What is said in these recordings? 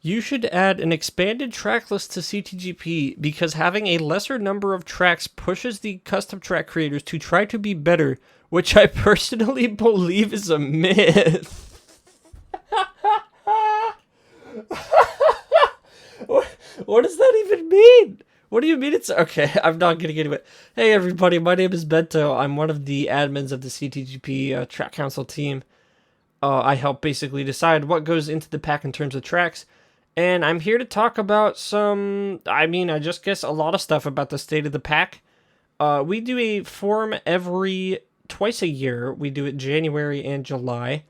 You should add an expanded track list to CTGP because having a lesser number of tracks pushes the custom track creators to try to be better, which I personally believe is a myth. What does that even mean? What do you mean it's... Okay, I'm not getting into it. Hey everybody, my name is Bento. I'm one of the admins of the CTGP Track Council team. I help basically decide what goes into the pack in terms of tracks. And I'm here to talk about I just guess a lot of stuff about the state of the pack. We do a forum twice a year. We do it January and July.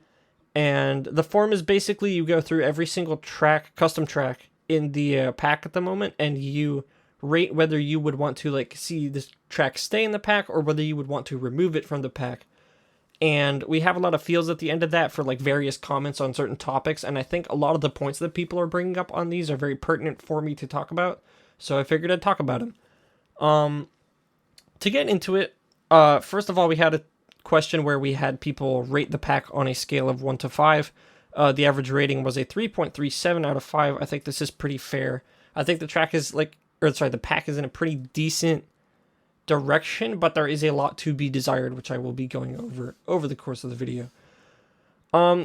And the form is basically you go through every single custom track in the pack at the moment, and you rate whether you would want to see this track stay in the pack or whether you would want to remove it from the pack. And we have a lot of fields at the end of that for various comments on certain topics, and I think a lot of the points that people are bringing up on these are very pertinent for me to talk about, so I figured I'd talk about them. To get into it, first of all, we had a question where we had people rate the pack on a scale of 1 to 5. The average rating was a 3.37 out of 5. I think this is pretty fair. I think the pack is in a pretty decent direction, but there is a lot to be desired, which I will be going over the course of the video.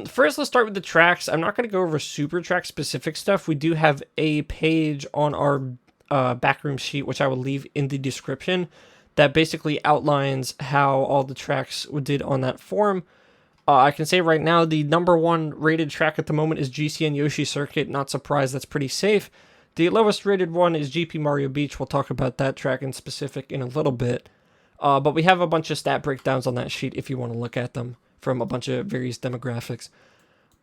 First, let's start with the tracks. I'm not going to go over super track specific stuff. We do have a page on our backroom sheet, which I will leave in the description, that basically outlines how all the tracks did on that forum. I can say right now the number 1 rated track at the moment is GC and Yoshi Circuit. Not surprised, that's pretty safe. The lowest rated one is GP Mario Beach. We'll talk about that track in specific in a little bit. But we have a bunch of stat breakdowns on that sheet if you want to look at them from a bunch of various demographics.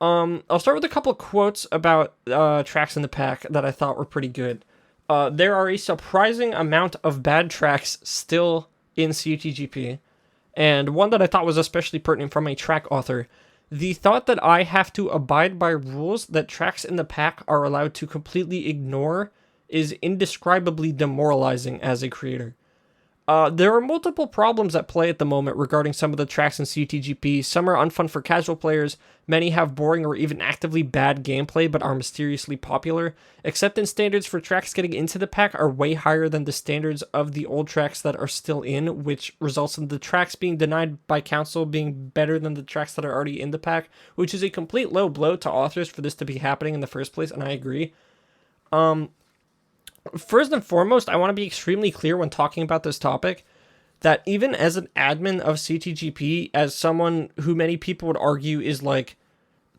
I'll start with a couple of quotes about tracks in the pack that I thought were pretty good. There are a surprising amount of bad tracks still in CTGP, and one that I thought was especially pertinent from a track author. The thought that I have to abide by rules that tracks in the pack are allowed to completely ignore is indescribably demoralizing as a creator. There are multiple problems at play at the moment regarding some of the tracks in CTGP. Some are unfun for casual players, many have boring or even actively bad gameplay but are mysteriously popular. Acceptance standards for tracks getting into the pack are way higher than the standards of the old tracks that are still in, which results in the tracks being denied by council being better than the tracks that are already in the pack, which is a complete low blow to authors for this to be happening in the first place, and I agree. First and foremost, I want to be extremely clear when talking about this topic that even as an admin of CTGP, as someone who many people would argue is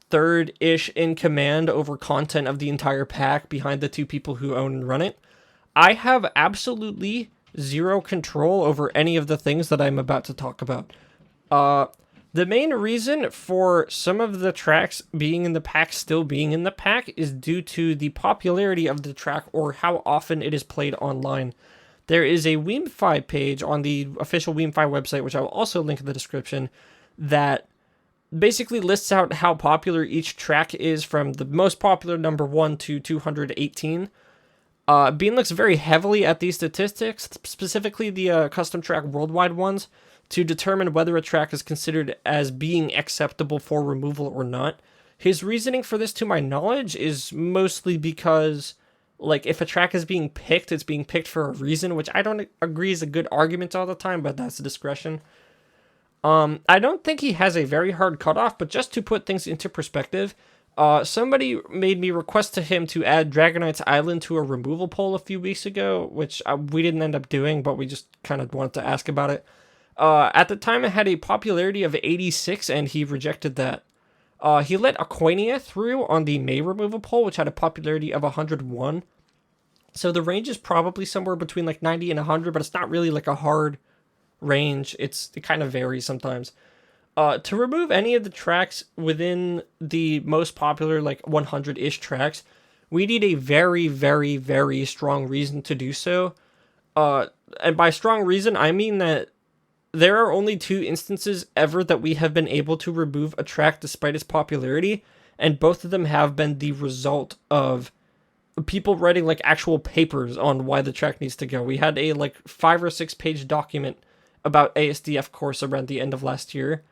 third-ish in command over content of the entire pack behind the 2 people who own and run it, I have absolutely zero control over any of the things that I'm about to talk about. The main reason for some of the tracks being in the pack still being in the pack is due to the popularity of the track or how often it is played online. There is a Weemfi page on the official Weemfi website, which I will also link in the description, that basically lists out how popular each track is from the most popular number 1 to 218. Bean looks very heavily at these statistics, specifically the custom track worldwide ones, to determine whether a track is considered as being acceptable for removal or not. His reasoning for this, to my knowledge, is mostly because, if a track is being picked, it's being picked for a reason, which I don't agree is a good argument all the time, but that's discretion. I don't think he has a very hard cutoff, but just to put things into perspective, somebody made me request to him to add Dragonite's Island to a removal poll a few weeks ago, which we didn't end up doing, but we just kind of wanted to ask about it. At the time, it had a popularity of 86, and he rejected that. He let Aquania through on the May removal poll, which had a popularity of 101. So the range is probably somewhere between 90 and 100, but it's not really a hard range. It kind of varies sometimes. To remove any of the tracks within the most popular 100-ish tracks, we need a very, very, very strong reason to do so. And by strong reason, I mean that there are only 2 instances ever that we have been able to remove a track despite its popularity, and both of them have been the result of people writing actual papers on why the track needs to go. We had a 5 or 6 page document about ASDF course around the end of last year,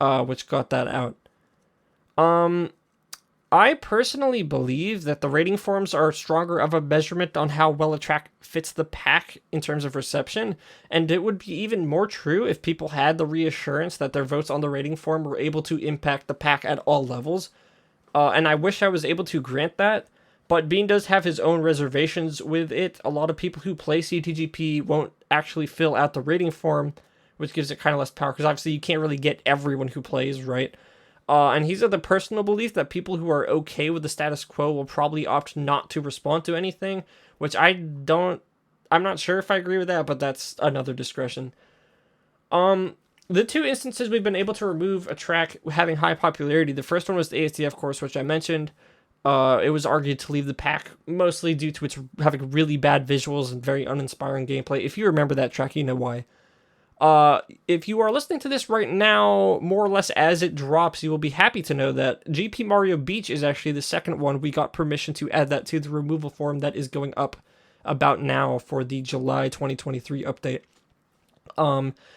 which got that out. I personally believe that the rating forms are stronger of a measurement on how well a track fits the pack in terms of reception, and it would be even more true if people had the reassurance that their votes on the rating form were able to impact the pack at all levels. And I wish I was able to grant that, but Bean does have his own reservations with it. A lot of people who play CTGP won't actually fill out the rating form, which gives it kind of less power, because obviously you can't really get everyone who plays, right? And he's of the personal belief that people who are okay with the status quo will probably opt not to respond to anything, which I'm not sure if I agree with that, but that's another discretion. The two instances we've been able to remove a track having high popularity, the first one was the ASDF course, which I mentioned. It was argued to leave the pack, mostly due to its having really bad visuals and very uninspiring gameplay. If you remember that track, you know why. If you are listening to this right now, more or less as it drops, you will be happy to know that GP Mario Beach is actually the second one. We got permission to add that to the removal form that is going up about now for the July 2023 update.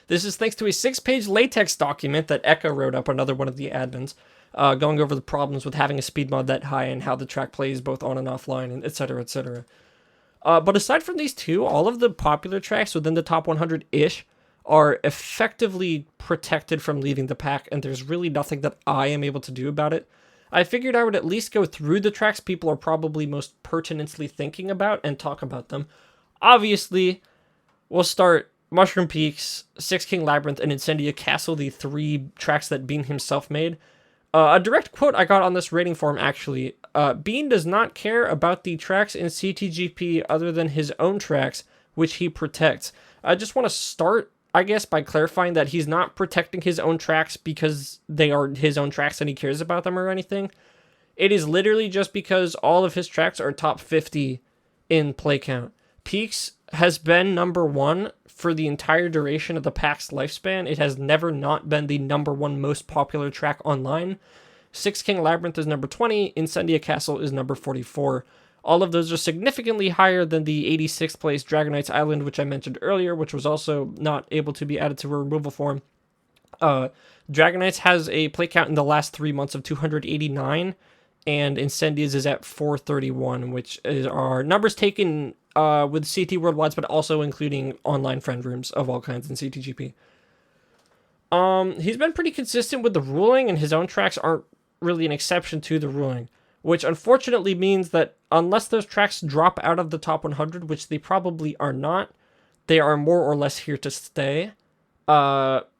This is thanks to a 6-page latex document that Echo wrote up, another one of the admins, going over the problems with having a speed mod that high and how the track plays both on and offline, and etc., etc. But aside from these two, all of the popular tracks within the top 100-ish are effectively protected from leaving the pack, and there's really nothing that I am able to do about it. I figured I would at least go through the tracks people are probably most pertinently thinking about and talk about them. Obviously, we'll start Mushroom Peaks, Six King Labyrinth, and Incendia Castle, the 3 tracks that Bean himself made. A direct quote I got on this rating form, actually. Bean does not care about the tracks in CTGP other than his own tracks, which he protects. I just want to start, I guess, by clarifying that he's not protecting his own tracks because they are his own tracks and he cares about them or anything. It is literally just because all of his tracks are top 50 in play count. Peaks has been number 1 for the entire duration of the pack's lifespan. It has never not been the number 1 most popular track online. Six King Labyrinth is number 20, Incendia Castle is number 44. All of those are significantly higher than the 86th place Dragonite's Island, which I mentioned earlier, which was also not able to be added to a removal form. Dragonite's has a play count in the last 3 months of 289, and Incendia's is at 431, which is our numbers taken with CT Worldwides, but also including online friend rooms of all kinds in CTGP. He's been pretty consistent with the ruling, and his own tracks aren't really an exception to the ruling, which unfortunately means that unless those tracks drop out of the top 100, which they probably are not, they are more or less here to stay.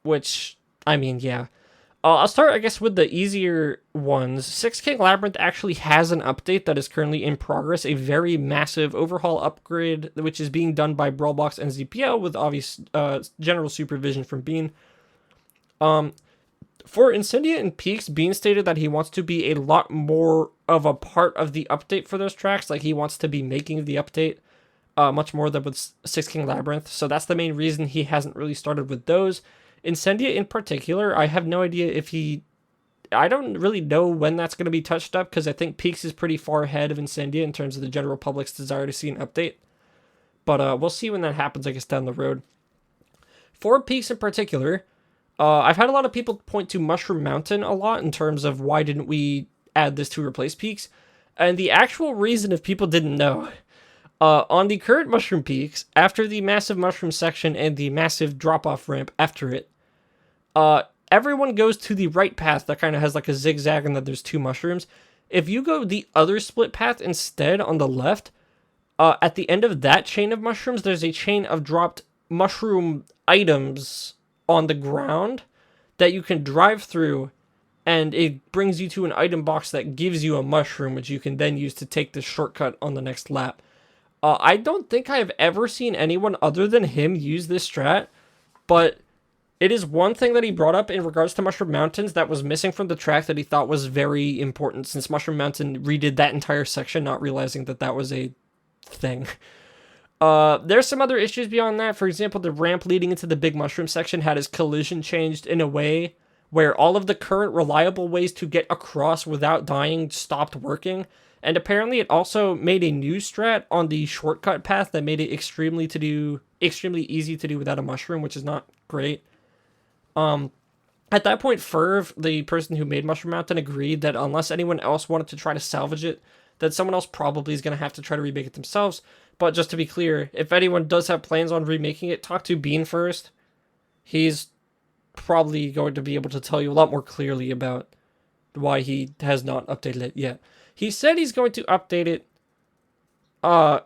Which, I mean, yeah. I'll start, I guess, with the easier ones. Six King Labyrinth actually has an update that is currently in progress, a very massive overhaul upgrade, which is being done by Brawlbox and ZPL with obvious general supervision from Bean. For Incendia and Peaks, Bean stated that he wants to be a lot more of a part of the update for those tracks. Like, he wants to be making the update much more than with Six King Labyrinth. So that's the main reason he hasn't really started with those. Incendia in particular, I have no idea if I don't really know when that's going to be touched up, because I think Peaks is pretty far ahead of Incendia in terms of the general public's desire to see an update. But we'll see when that happens, I guess, down the road. For Peaks in particular, I've had a lot of people point to Mushroom Mountain a lot in terms of why didn't we add this to replace Peaks. And the actual reason, if people didn't know, on the current Mushroom Peaks, after the massive mushroom section and the massive drop-off ramp after it, everyone goes to the right path that kind of has like a zigzag and then there's 2 mushrooms. If you go the other split path instead on the left, at the end of that chain of mushrooms, there's a chain of dropped mushroom items on the ground that you can drive through, and it brings you to an item box that gives you a mushroom, which you can then use to take the shortcut on the next lap. I don't think I have ever seen anyone other than him use this strat, but it is one thing that he brought up in regards to Mushroom Mountains that was missing from the track that he thought was very important, since Mushroom Mountain redid that entire section, not realizing that that was a thing. There's some other issues beyond that. For example, the ramp leading into the big mushroom section had his collision changed in a way where all of the current reliable ways to get across without dying stopped working. And apparently it also made a new strat on the shortcut path that made it extremely easy to do without a mushroom, which is not great. At that point, Ferv, the person who made Mushroom Mountain, agreed that unless anyone else wanted to try to salvage it, that someone else probably is going to have to try to remake it themselves. But just to be clear, if anyone does have plans on remaking it, talk to Bean first. He's probably going to be able to tell you a lot more clearly about why he has not updated it yet. He said he's going to update it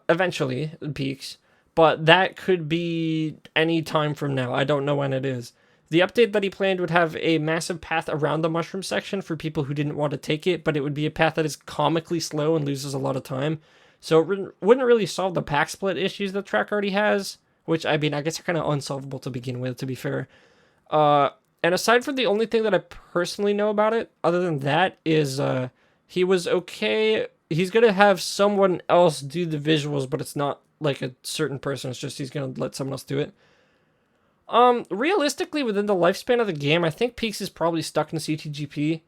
eventually, Peaks, but that could be any time from now. I don't know when it is. The update that he planned would have a massive path around the mushroom section for people who didn't want to take it, but it would be a path that is comically slow and loses a lot of time. So it wouldn't really solve the pack split issues the track already has, which, I mean, I guess are kind of unsolvable to begin with, to be fair. And aside from the only thing that I personally know about it, other than that, is he was okay. He's going to have someone else do the visuals, but it's not like a certain person. It's just he's going to let someone else do it. Realistically, within the lifespan of the game, I think Peaks is probably stuck in CTGP.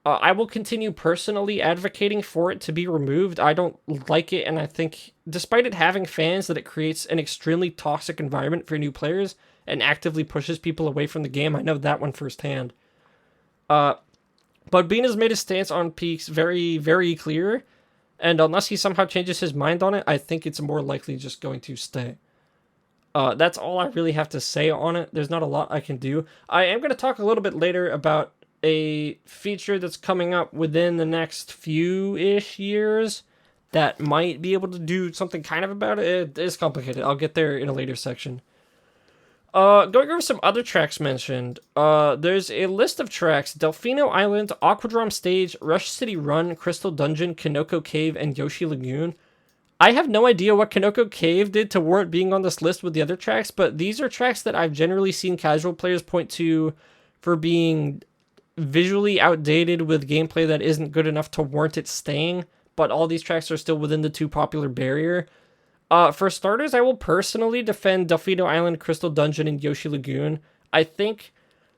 I will continue personally advocating for it to be removed. I don't like it, and I think, despite it having fans, that it creates an extremely toxic environment for new players and actively pushes people away from the game. I know that one firsthand. But Bean has made his stance on Peaks very, very clear, and unless he somehow changes his mind on it, I think it's more likely just going to stay. That's all I really have to say on it. There's not a lot I can do. I am going to talk a little bit later about a feature that's coming up within the next few-ish years that might be able to do something kind of about it. It is complicated. I'll get there in a later section. Going over some other tracks mentioned, there's a list of tracks: Delfino Island, Aquadrom Stage, Rush City Run, Crystal Dungeon, Kinoko Cave, and Yoshi Lagoon. I have no idea what Kinoko Cave did to warrant being on this list with the other tracks, but these are tracks that I've generally seen casual players point to for being visually outdated with gameplay that isn't good enough to warrant it staying, but all these tracks are still within the 2 popular barrier. For starters, I will personally defend Delfino Island, Crystal Dungeon, and Yoshi Lagoon. I think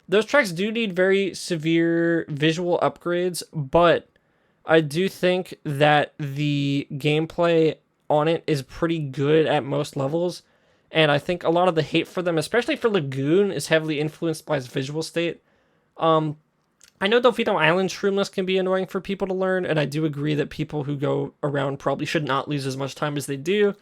those tracks do need very severe visual upgrades, but I do think that the gameplay on it is pretty good at most levels, and I think a lot of the hate for them, especially for Lagoon, is heavily influenced by its visual state. I know Delfino Island Shroomless can be annoying for people to learn, and I do agree that people who go around probably should not lose as much time as they do,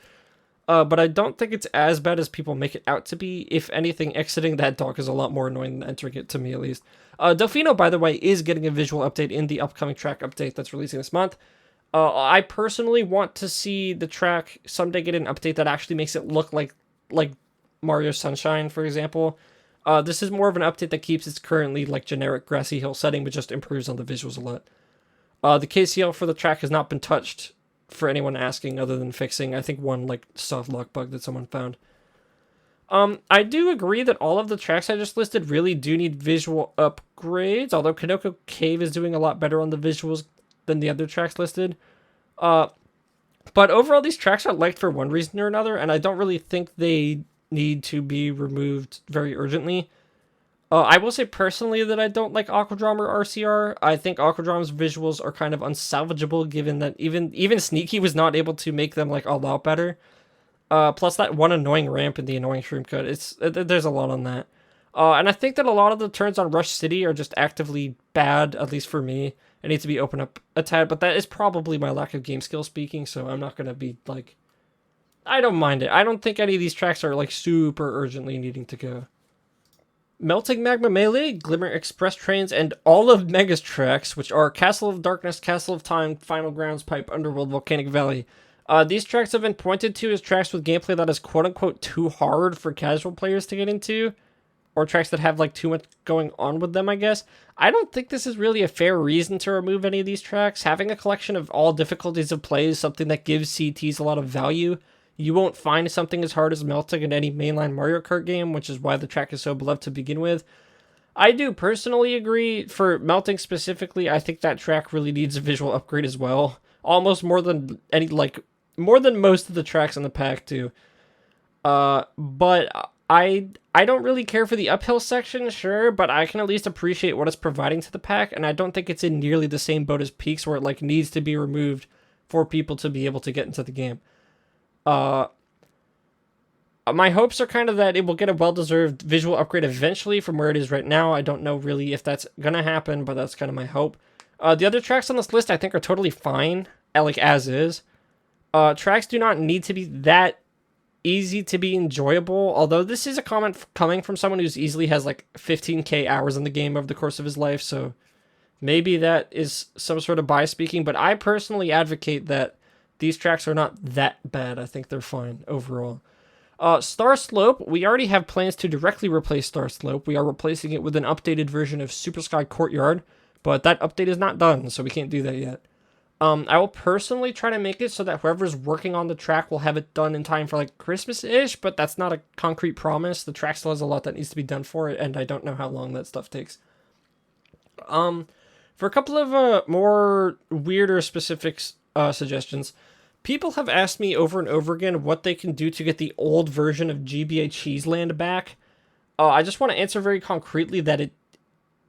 but I don't think it's as bad as people make it out to be. If anything, exiting that dock is a lot more annoying than entering it, to me at least. Delfino, by the way, is getting a visual update in the upcoming track update that's releasing this month. I personally want to see the track someday get an update that actually makes it look like Mario Sunshine, for example. This is more of an update that keeps its currently generic grassy hill setting, but just improves on the visuals a lot. The KCL for the track has not been touched, for anyone asking, other than fixing, I think, one soft lock bug that someone found. I do agree that all of the tracks I just listed really do need visual upgrades, although Kinoko Cave is doing a lot better on the visuals than the other tracks listed. But overall, these tracks are liked for one reason or another, and I don't really think they need to be removed very urgently. I will say personally that I don't like Aquadrom or RCR. I think Aquadrom's visuals are kind of unsalvageable, given that even Sneaky was not able to make them a lot better. Plus that one annoying ramp in the annoying shroom cut. There's a lot on that. And I think that a lot of the turns on Rush City are just actively bad, at least for me. It needs to be opened up a tad, but that is probably my lack of game skill speaking, so I'm not going to be I don't mind it. I don't think any of these tracks are super urgently needing to go. Melting Magma Melee, Glimmer Express Trains, and all of Mega's tracks, which are Castle of Darkness, Castle of Time, Final Grounds Pipe, Underworld, Volcanic Valley. These tracks have been pointed to as tracks with gameplay that is quote-unquote too hard for casual players to get into, or tracks that have too much going on with them, I guess. I don't think this is really a fair reason to remove any of these tracks. Having a collection of all difficulties of play is something that gives CTs a lot of value. You won't find something as hard as Melting in any mainline Mario Kart game, which is why the track is so beloved to begin with. I do personally agree, for Melting specifically, I think that track really needs a visual upgrade as well. Almost more than more than most of the tracks in the pack too. But I don't really care for the uphill section, sure, but I can at least appreciate what it's providing to the pack, and I don't think it's in nearly the same boat as Peaks, where it needs to be removed for people to be able to get into the game. My hopes are kind of that it will get a well-deserved visual upgrade eventually from where it is right now. I don't know really if that's gonna happen, but that's kind of my hope. The other tracks on this list I think are totally fine, like as is. Tracks do not need to be that easy to be enjoyable, although this is a comment coming from someone who's easily has like 15k hours in the game over the course of his life, so maybe that is some sort of bias speaking, but I personally advocate that these tracks are not that bad. I think they're fine overall. Star Slope, we already have plans to directly replace Star Slope. We are replacing it with an updated version of Super Sky Courtyard, but that update is not done, so we can't do that yet. I will personally try to make it so that whoever's working on the track will have it done in time for like Christmas-ish, but that's not a concrete promise. The track still has a lot that needs to be done for it, and I don't know how long that stuff takes. For a couple of more weirder specific suggestions, people have asked me over and over again what they can do to get the old version of GBA Cheese Land back. I just want to answer very concretely that it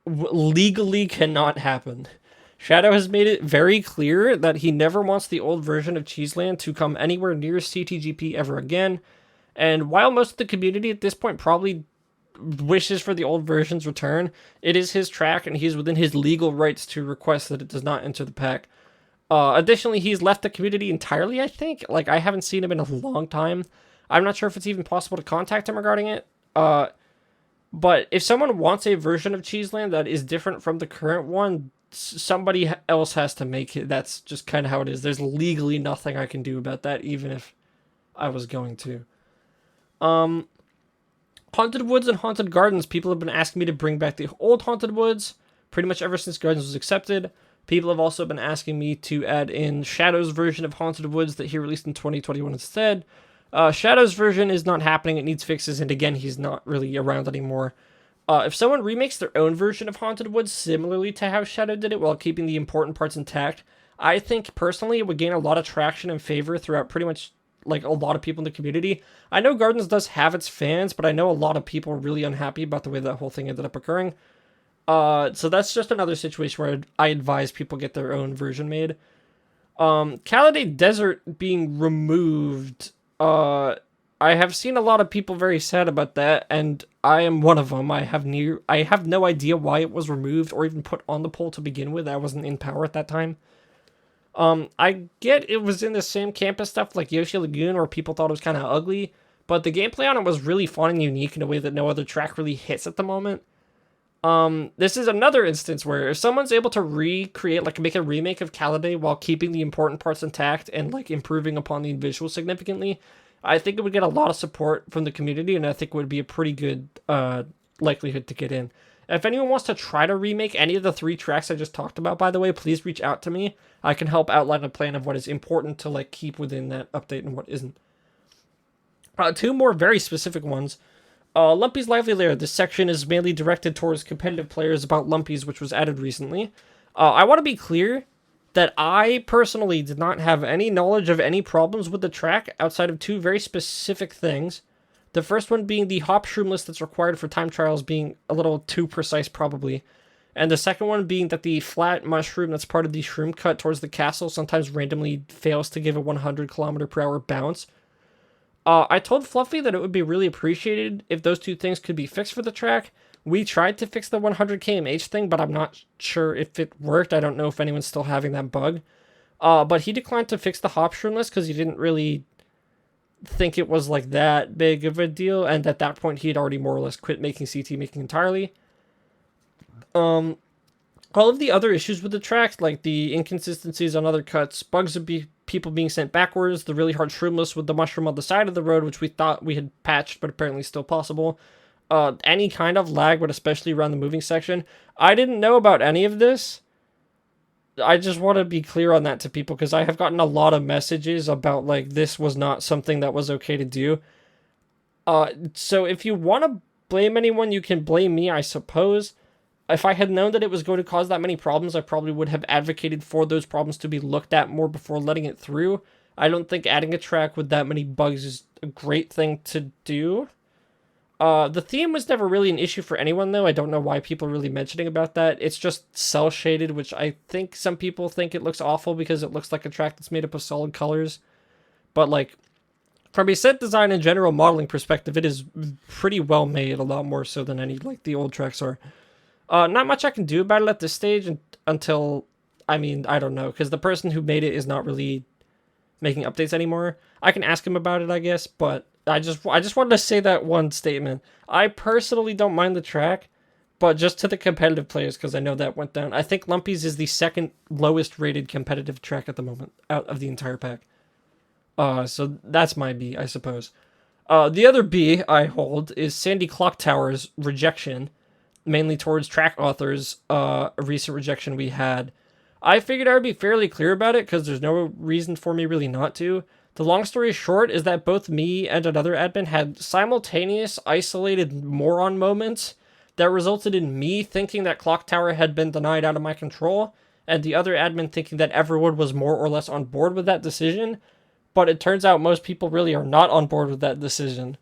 legally cannot happen. Shadow has made it very clear that he never wants the old version of Cheeseland to come anywhere near CTGP ever again, and while most of the community at this point probably wishes for the old version's return, it is his track and he's within his legal rights to request that it does not enter the pack. Additionally, he's left the community entirely, I think. Like, I haven't seen him in a long time. I'm not sure if it's even possible to contact him regarding it. But if someone wants a version of Cheeseland that is different from the current one, somebody else has to make it. That's just kind of how it is. There's legally nothing I can do about that, even if I was going to. Haunted Woods and Haunted Gardens. People have been asking me to bring back the old Haunted Woods pretty much ever since Gardens was accepted. People have also been asking me to add in Shadow's version of Haunted Woods that he released in 2021 instead. Shadow's version is not happening. It needs fixes, and again, he's not really around anymore. If someone remakes their own version of Haunted Woods similarly to how Shadow did it while keeping the important parts intact, I think personally it would gain a lot of traction and favor throughout pretty much like a lot of people in the community. I know Gardens does have its fans, but I know a lot of people are really unhappy about the way that whole thing ended up occurring. So that's just another situation where I advise people get their own version made. Calidae Desert being removed. I have seen a lot of people very sad about that, and I am one of them. I have no idea why it was removed or even put on the poll to begin with. I wasn't in power at that time. I get it was in the same campus stuff like Yoshi Lagoon where people thought it was kind of ugly, but the gameplay on it was really fun and unique in a way that no other track really hits at the moment. This is another instance where if someone's able to recreate, like make a remake of Calidae while keeping the important parts intact and like improving upon the visual significantly, I think it would get a lot of support from the community, and I think it would be a pretty good likelihood to get in. If anyone wants to try to remake any of the 3 tracks I just talked about, by the way, please reach out to me. I can help outline a plan of what is important to like keep within that update and what isn't. 2 more very specific ones. Lumpy's Lively Lair. This section is mainly directed towards competitive players about Lumpy's, which was added recently. I want to be clear that I personally did not have any knowledge of any problems with the track outside of 2 very specific things. The first one being the hop shroom list that's required for time trials being a little too precise probably. And the second one being that the flat mushroom that's part of the shroom cut towards the castle sometimes randomly fails to give a 100 km/h bounce. I told Fluffy that it would be really appreciated if those 2 things could be fixed for the track. We tried to fix the 100 km/h thing, but I'm not sure if it worked. I don't know if anyone's still having that bug. But he declined to fix the hop shroom list because he didn't really think it was like that big of a deal, and at that point he had already more or less quit making CT making entirely. All of the other issues with the track, like the inconsistencies on other cuts, bugs of people being sent backwards, the really hard shroomless with the mushroom on the side of the road, which we thought we had patched, but apparently still possible. Any kind of lag, but especially around the moving section. I didn't know about any of this. I just want to be clear on that to people, because I have gotten a lot of messages about, like, this was not something that was okay to do. So if you want to blame anyone, you can blame me, I suppose. If I had known that it was going to cause that many problems, I probably would have advocated for those problems to be looked at more before letting it through. I don't think adding a track with that many bugs is a great thing to do. The theme was never really an issue for anyone, though. I don't know why people are really mentioning about that. It's just cel-shaded, which I think some people think it looks awful because it looks like a track that's made up of solid colors. But, like, from a set design and general modeling perspective, it is pretty well made, a lot more so than any like the old tracks are. Not much I can do about it at this stage until, I mean, I don't know, because the person who made it is not really making updates anymore. I can ask him about it, I guess, but I just wanted to say that one statement. I personally don't mind the track, but just to the competitive players, because I know that went down. I think Lumpy's is the second lowest rated competitive track at the moment out of the entire pack. So that's my B, I suppose. The other B I hold is Sandy Clocktower's rejection, mainly towards track authors, a recent rejection we had. I figured I would be fairly clear about it because there's no reason for me really not to. The long story short is that both me and another admin had simultaneous isolated moron moments that resulted in me thinking that Clocktower had been denied out of my control, and the other admin thinking that everyone was more or less on board with that decision, but it turns out most people really are not on board with that decision.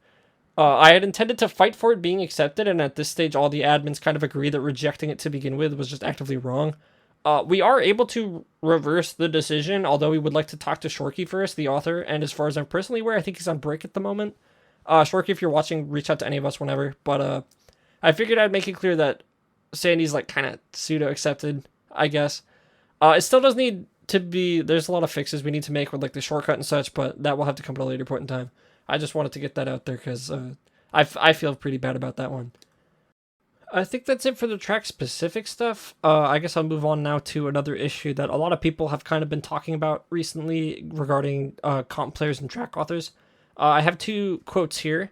I had intended to fight for it being accepted, and at this stage all the admins kind of agree that rejecting it to begin with was just actively wrong. We are able to reverse the decision, although we would like to talk to Shorky first, the author, and as far as I'm personally aware, I think he's on break at the moment. Shorky, if you're watching, reach out to any of us whenever, but I figured I'd make it clear that Sandy's like kind of pseudo-accepted, I guess. It still does need to be, there's a lot of fixes we need to make with like the shortcut and such, but that will have to come at a later point in time. I just wanted to get that out there because I feel pretty bad about that one. I think that's it for the track-specific stuff. I guess I'll move on now to another issue that a lot of people have kind of been talking about recently regarding comp players and track authors. I have two quotes here.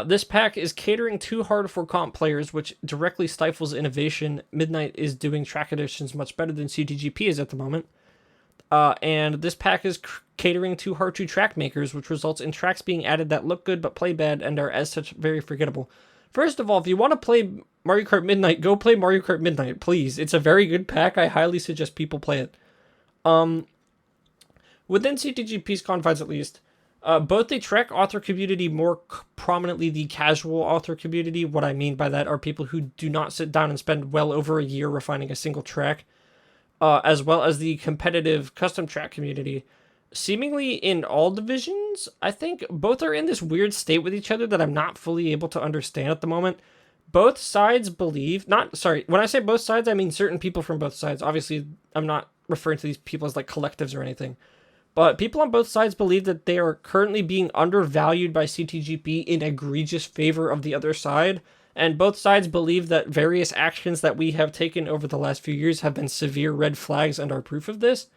This pack is catering too hard for comp players, which directly stifles innovation. Midnight is doing track editions much better than CTGP is at the moment. And this pack is catering too hard to track makers, which results in tracks being added that look good but play bad and are as such very forgettable. First of all, if you want to play Mario Kart Midnight, go play Mario Kart Midnight, please. It's a very good pack. I highly suggest people play it. Within CTGP's confines, at least, both the track author community, more prominently the casual author community, what I mean by that are people who do not sit down and spend well over a year refining a single track, as well as the competitive custom track community, seemingly in all divisions, I think both are in this weird state with each other that I'm not fully able to understand at the moment. Both sides believe, when I say both sides, I mean certain people from both sides. Obviously, I'm not referring to these people as like collectives or anything. But people on both sides believe that they are currently being undervalued by CTGP in egregious favor of the other side. And both sides believe that various actions that we have taken over the last few years have been severe red flags and are proof of this.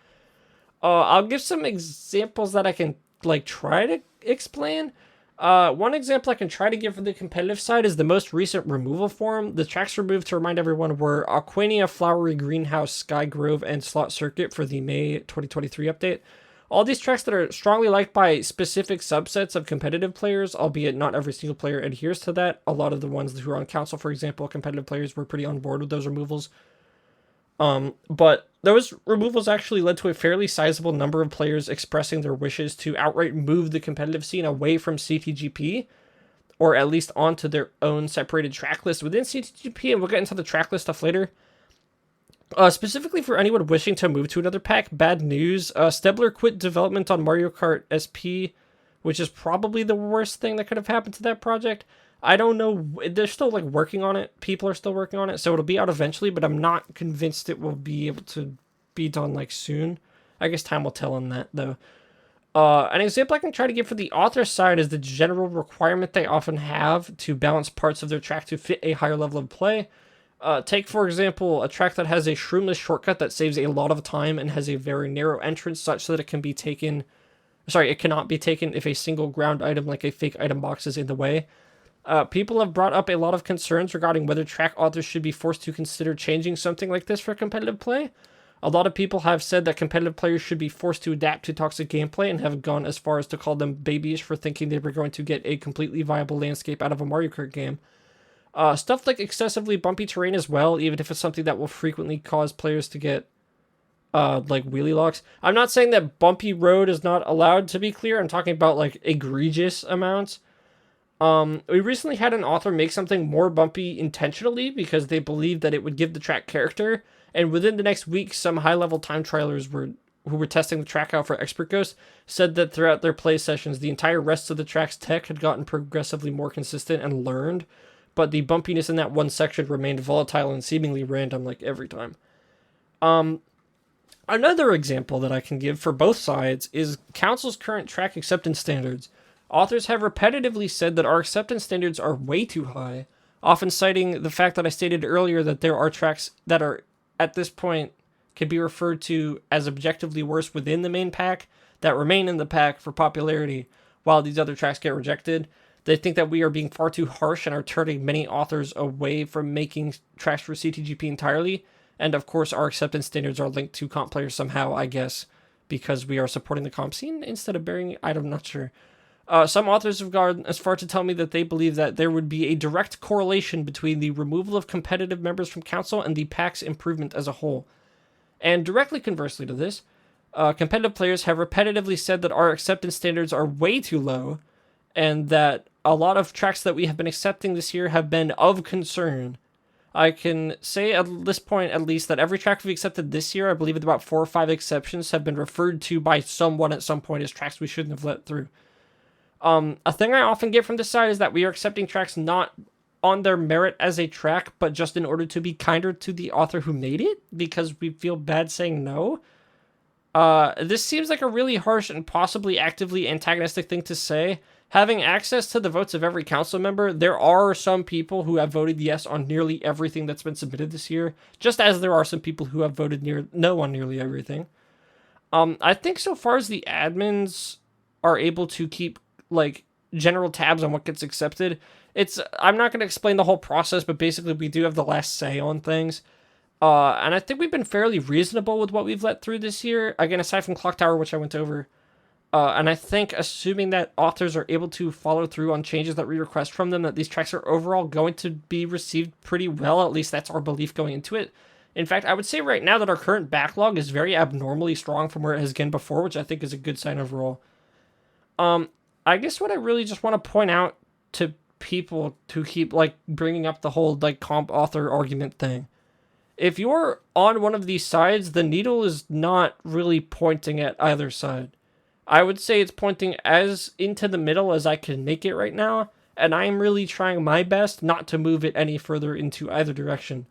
I'll give some examples that I can like try to explain. One example I can try to give for the competitive side is the most recent removal form. The tracks removed, to remind everyone, were Aquania, Flowery Greenhouse, Sky Grove, and Slot Circuit for the May 2023 update. All these tracks that are strongly liked by specific subsets of competitive players, albeit not every single player adheres to that. A lot of the ones who are on council, for example, competitive players, were pretty on board with those removals. But those removals actually led to a fairly sizable number of players expressing their wishes to outright move the competitive scene away from CTGP, or at least onto their own separated track list within CTGP, and we'll get into the track list stuff later. Specifically for anyone wishing to move to another pack, bad news. Stebler quit development on Mario Kart SP, which is probably the worst thing that could have happened to that project. I don't know. They're still like working on it. People are still working on it, so it'll be out eventually, but I'm not convinced it will be able to be done like soon. I guess time will tell on that though. An example I can try to give for the author side is the general requirement they often have to balance parts of their track to fit a higher level of play. Take, for example, a track that has a Shroomless shortcut that saves a lot of time and has a very narrow entrance such that it can be taken... it cannot be taken if a single ground item like a fake item box is in the way. People have brought up a lot of concerns regarding whether track authors should be forced to consider changing something like this for competitive play. A lot of people have said that competitive players should be forced to adapt to toxic gameplay and have gone as far as to call them babyish for thinking they were going to get a completely viable landscape out of a Mario Kart game. Stuff like excessively bumpy terrain as well, even if it's something that will frequently cause players to get like wheelie locks. I'm not saying that bumpy road is not allowed, to be clear. I'm talking about like egregious amounts. We recently had an author make something more bumpy intentionally because they believed that it would give the track character, and within the next week some high-level time trialers were who were testing the track out for Expert Ghost said that throughout their play sessions, the entire rest of the track's tech had gotten progressively more consistent and learned, but the bumpiness in that one section remained volatile and seemingly random like every time. Another example that I can give for both sides is Council's current track acceptance standards. Authors have repetitively said that our acceptance standards are way too high, often citing the fact that I stated earlier that there are tracks that are, at this point, can be referred to as objectively worse within the main pack that remain in the pack for popularity, while these other tracks get rejected. They think that we are being far too harsh and are turning many authors away from making tracks for CTGP entirely. And of course, our acceptance standards are linked to comp players somehow, I guess, because we are supporting the comp scene instead of bearing. I'm not sure. Some authors have gone as far to tell me that they believe that there would be a direct correlation between the removal of competitive members from Council and the pack's improvement as a whole. And directly conversely to this, competitive players have repetitively said that our acceptance standards are way too low, and that a lot of tracks that we have been accepting this year have been of concern. I can say at this point, at least, that every track we've accepted this year, I believe about 4 or 5 exceptions, have been referred to by someone at some point as tracks we shouldn't have let through. A thing I often get from this side is that we are accepting tracks not on their merit as a track, but just in order to be kinder to the author who made it, because we feel bad saying no. This seems like a really harsh and possibly actively antagonistic thing to say. Having access to the votes of every council member, there are some people who have voted yes on nearly everything that's been submitted this year, just as there are some people who have voted no on nearly everything. I think so far as the admins are able to keep like general tabs on what gets accepted, I'm not going to explain the whole process, but basically we do have the last say on things. And I think we've been fairly reasonable with what we've let through this year, again, aside from Clocktower, which I went over. And I think assuming that authors are able to follow through on changes that we request from them, that these tracks are overall going to be received pretty well. At least that's our belief going into it. In fact, I would say right now that our current backlog is very abnormally strong from where it has been before, which I think is a good sign overall. I guess what I really just want to point out to people who keep like bringing up the whole like comp author argument thing. If you're on one of these sides, the needle is not really pointing at either side. I would say it's pointing as into the middle as I can make it right now, and I am really trying my best not to move it any further into either direction.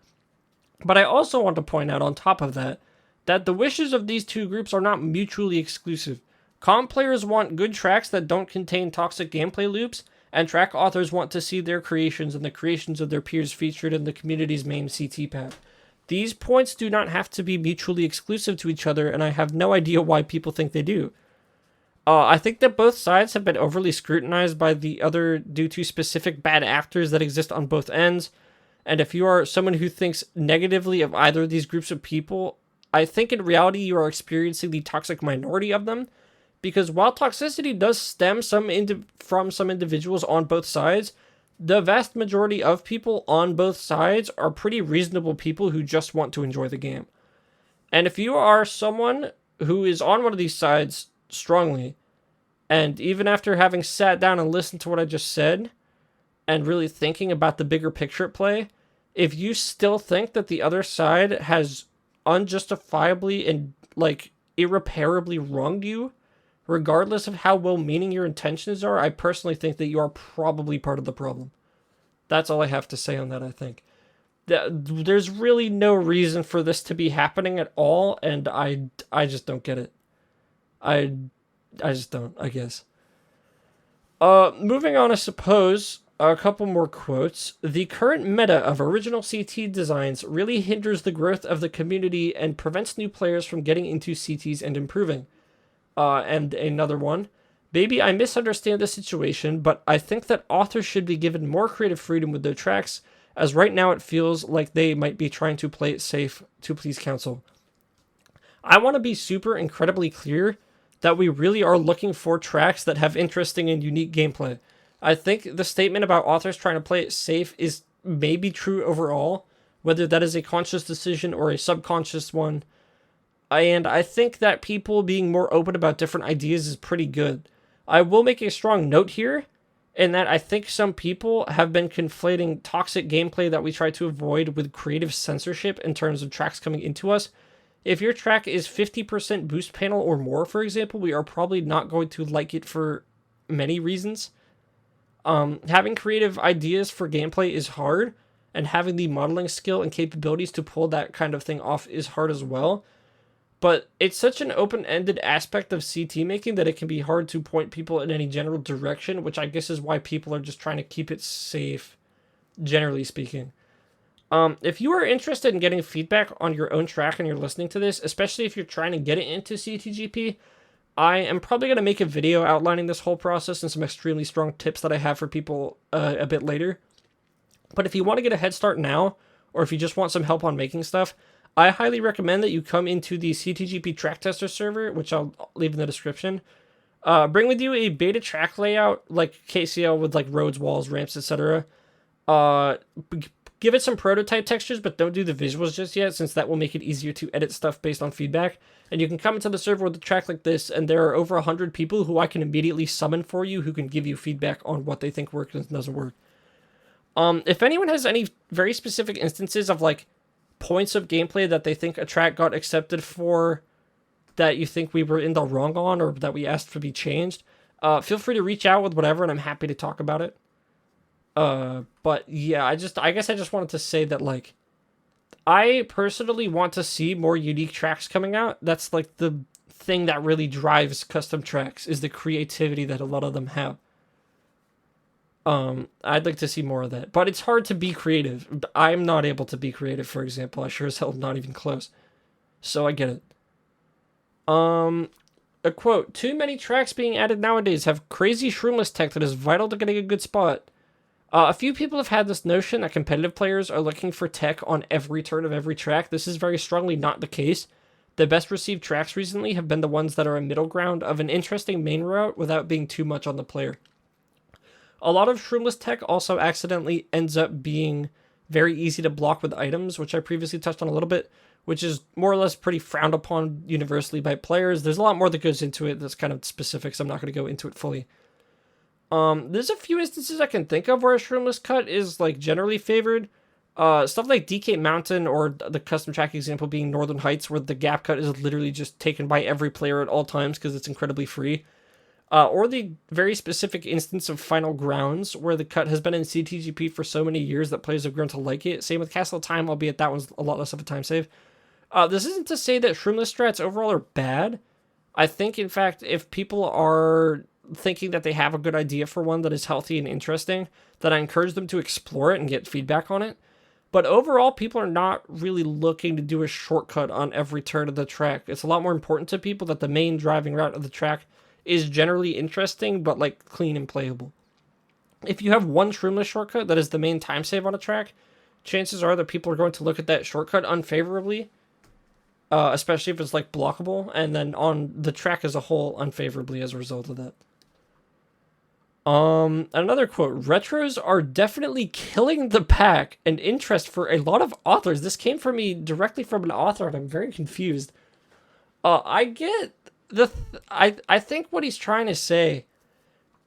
But I also want to point out on top of that, that the wishes of these two groups are not mutually exclusive. Comp players want good tracks that don't contain toxic gameplay loops, and track authors want to see their creations and the creations of their peers featured in the community's main CT path. These points do not have to be mutually exclusive to each other, and I have no idea why people think they do. I think that both sides have been overly scrutinized by the other due to specific bad actors that exist on both ends, and if you are someone who thinks negatively of either of these groups of people, I think in reality you are experiencing the toxic minority of them, because while toxicity does stem from some individuals on both sides, the vast majority of people on both sides are pretty reasonable people who just want to enjoy the game. And if you are someone who is on one of these sides strongly, and even after having sat down and listened to what I just said, and really thinking about the bigger picture at play, if you still think that the other side has unjustifiably and like irreparably wronged you, regardless of how well-meaning your intentions are, I personally think that you are probably part of the problem. That's all I have to say on that, I think. There's really no reason for this to be happening at all, and I just don't get it. I just don't, I guess. Moving on, I suppose, a couple more quotes. The current meta of original CT designs really hinders the growth of the community and prevents new players from getting into CTs and improving. And another one. Maybe I misunderstand the situation, but I think that authors should be given more creative freedom with their tracks, as right now it feels like they might be trying to play it safe to please council. I want to be super incredibly clear that we really are looking for tracks that have interesting and unique gameplay. I think the statement about authors trying to play it safe is maybe true overall, whether that is a conscious decision or a subconscious one. And I think that people being more open about different ideas is pretty good. I will make a strong note here, in that I think some people have been conflating toxic gameplay that we try to avoid with creative censorship in terms of tracks coming into us, If your track is 50% boost panel or more, for example, we are probably not going to like it for many reasons. Having creative ideas for gameplay is hard, and having the modeling skill and capabilities to pull that kind of thing off is hard as well. But it's such an open-ended aspect of CT making that it can be hard to point people in any general direction, which I guess is why people are just trying to keep it safe, generally speaking. If you are interested in getting feedback on your own track and you're listening to this, especially if you're trying to get it into CTGP, I am probably going to make a video outlining this whole process and some extremely strong tips that I have for people a bit later. But if you want to get a head start now, or if you just want some help on making stuff, I highly recommend that you come into the CTGP track tester server, which I'll leave in the description. Bring with you a beta track layout, like KCL with like roads, walls, ramps, etc. Give it some prototype textures, but don't do the visuals just yet, since that will make it easier to edit stuff based on feedback. And you can come into the server with a track like this, and there are over 100 people who I can immediately summon for you who can give you feedback on what they think works and doesn't work. If anyone has any very specific instances of like points of gameplay that they think a track got accepted for that you think we were in the wrong on, or that we asked to be changed, feel free to reach out with whatever, and I'm happy to talk about it. But yeah, I guess I just wanted to say that, like, I personally want to see more unique tracks coming out. That's like the thing that really drives custom tracks, is the creativity that a lot of them have. I'd like to see more of that, but it's hard to be creative. I'm not able to be creative, for example. I sure as hell am not even close. So I get it. A quote, "Too many tracks being added nowadays have crazy shroomless tech that is vital to getting a good spot. A few people have had this notion that competitive players are looking for tech on every turn of every track. This is very strongly not the case. The best received tracks recently have been the ones that are a middle ground of an interesting main route without being too much on the player. A lot of shroomless tech also accidentally ends up being very easy to block with items, which I previously touched on a little bit, which is more or less pretty frowned upon universally by players. There's a lot more that goes into it that's kind of specific, so I'm not going to go into it fully. There's a few instances I can think of where a shroomless cut is like generally favored. Stuff like DK Mountain, or the custom track example being Northern Heights, where the gap cut is literally just taken by every player at all times because it's incredibly free. Or the very specific instance of Final Grounds, where the cut has been in CTGP for so many years that players have grown to like it. Same with Castle of Time, albeit that one's a lot less of a time save. This isn't to say that Shroomless Strats overall are bad. I think, in fact, if people are thinking that they have a good idea for one that is healthy and interesting, then I encourage them to explore it and get feedback on it. But overall, people are not really looking to do a shortcut on every turn of the track. It's a lot more important to people that the main driving route of the track is generally interesting, but like clean and playable. If you have one shroomless shortcut that is the main time save on a track, chances are that people are going to look at that shortcut unfavorably, especially if it's like blockable, and then on the track as a whole unfavorably as a result of that. Another quote, "Retros are definitely killing the pack and interest for a lot of authors." This came from me directly from an author, and I'm very confused. I get I think what he's trying to say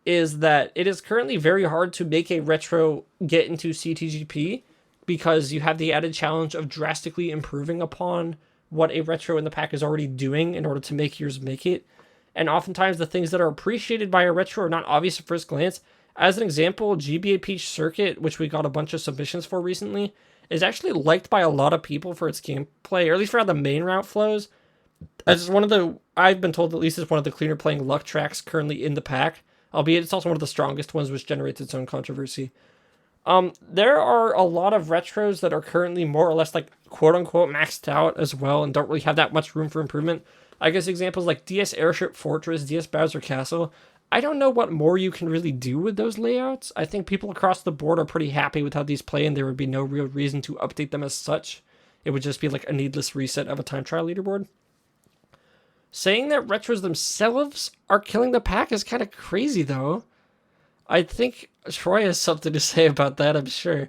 is that it is currently very hard to make a retro get into CTGP because you have the added challenge of drastically improving upon what a retro in the pack is already doing in order to make yours make it. And oftentimes the things that are appreciated by a retro are not obvious at first glance. As an example, GBA Peach Circuit, which we got a bunch of submissions for recently, is actually liked by a lot of people for its gameplay, or at least for how the main route flows. As I've been told at least it's one of the cleaner playing luck tracks currently in the pack, albeit it's also one of the strongest ones, which generates its own controversy. There are a lot of retros that are currently more or less like quote-unquote maxed out as well and don't really have that much room for improvement. I guess examples like DS Airship Fortress, DS Bowser Castle. I don't know what more you can really do with those layouts. I think people across the board are pretty happy with how these play, and there would be no real reason to update them as such. It would just be like a needless reset of a time trial leaderboard. Saying that retros themselves are killing the pack is kind of crazy, though. I think Troy has something to say about that, I'm sure.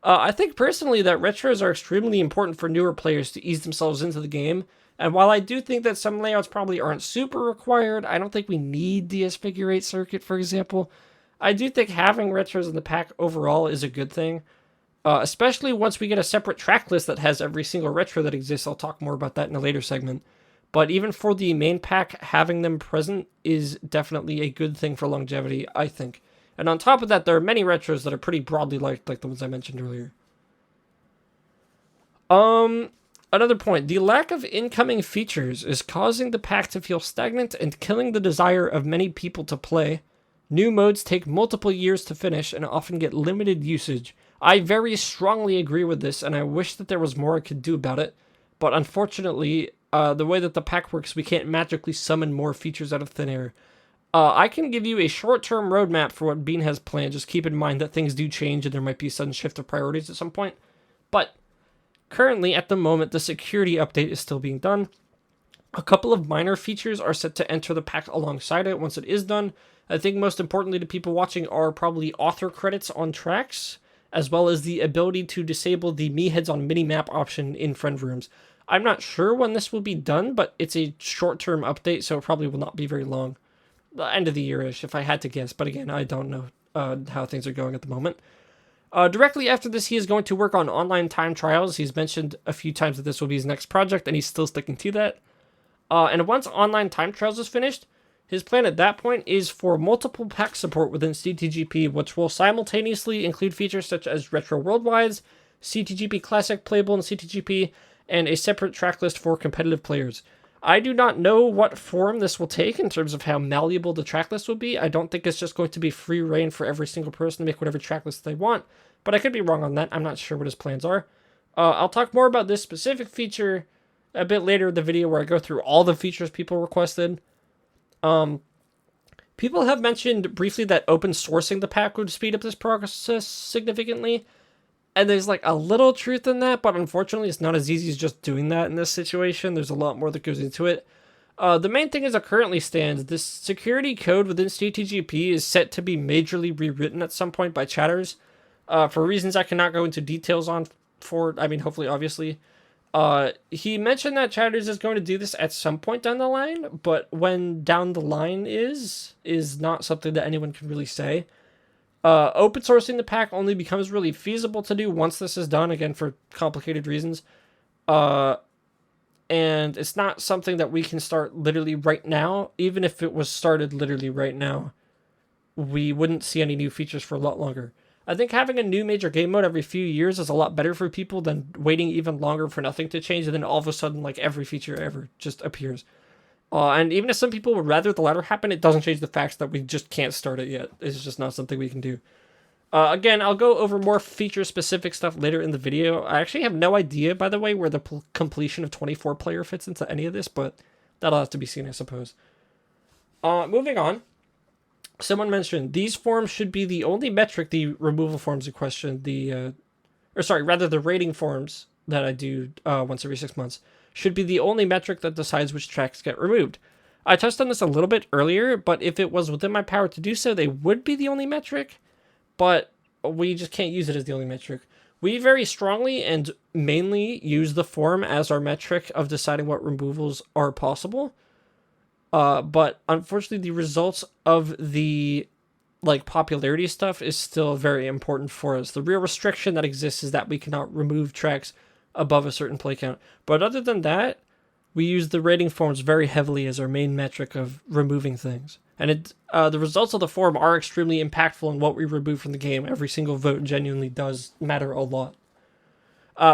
I think personally that retros are extremely important for newer players to ease themselves into the game. And while I do think that some layouts probably aren't super required, I don't think we need DS Figure 8 Circuit, for example. I do think having retros in the pack overall is a good thing. especially once we get a separate track list that has every single retro that exists. I'll talk more about that in a later segment. But even for the main pack, having them present is definitely a good thing for longevity, I think. And on top of that, there are many retros that are pretty broadly liked, like the ones I mentioned earlier. Another point, the lack of incoming features is causing the pack to feel stagnant and killing the desire of many people to play. New modes take multiple years to finish and often get limited usage. I very strongly agree with this, and I wish that there was more I could do about it. But unfortunately, the way that the pack works, we can't magically summon more features out of thin air. I can give you a short-term roadmap for what Bean has planned. Just keep in mind that things do change and there might be a sudden shift of priorities at some point. But currently, at the moment, the security update is still being done. A couple of minor features are set to enter the pack alongside it once it is done. I think most importantly to people watching are probably author credits on tracks, as well as the ability to disable the Me Heads on Minimap option in friend rooms. I'm not sure when this will be done, but it's a short-term update, so it probably will not be very long. The end of the year-ish, if I had to guess. But again, I don't know how things are going at the moment. Directly after this, he is going to work on online time trials. He's mentioned a few times that this will be his next project, and he's still sticking to that. And once online time trials is finished, his plan at that point is for multiple pack support within CTGP, which will simultaneously include features such as Retro Worldwides, CTGP Classic playable in CTGP, and a separate track list for competitive players. I do not know what form this will take in terms of how malleable the track list will be. I don't think it's just going to be free reign for every single person to make whatever track list they want, but I could be wrong on that. I'm not sure what his plans are. I'll talk more about this specific feature a bit later in the video where I go through all the features people requested. People have mentioned briefly that open sourcing the pack would speed up this process significantly. And there's like a little truth in that, but unfortunately it's not as easy as just doing that in this situation. There's a lot more that goes into it. The main thing as it currently stands, this security code within CTGP is set to be majorly rewritten at some point by chatters. For reasons I cannot go into details on hopefully, obviously. He mentioned that chatters is going to do this at some point down the line, but when down the line is not something that anyone can really say. Open sourcing the pack only becomes really feasible to do once this is done, again, for complicated reasons. And it's not something that we can start literally right now. Even if it was started literally right now, we wouldn't see any new features for a lot longer. I think having a new major game mode every few years is a lot better for people than waiting even longer for nothing to change, and then all of a sudden, like, every feature ever just appears. And even if some people would rather the latter happen, it doesn't change the fact that we just can't start it yet. It's just not something we can do. Again, I'll go over more feature-specific stuff later in the video. I actually have no idea, by the way, where the completion of 24-player fits into any of this, but that'll have to be seen, I suppose. Moving on. Someone mentioned, these forms should be the only metric, the removal forms in question, the rating forms that I do once every 6 months, should be the only metric that decides which tracks get removed. I touched on this a little bit earlier, but if it was within my power to do so, they would be the only metric, but we just can't use it as the only metric. We very strongly and mainly use the form as our metric of deciding what removals are possible, but unfortunately the results of the popularity stuff is still very important for us. The real restriction that exists is that we cannot remove tracks above a certain play count. But other than that, we use the rating forms very heavily as our main metric of removing things. And the results of the form are extremely impactful in what we remove from the game. Every single vote genuinely does matter a lot.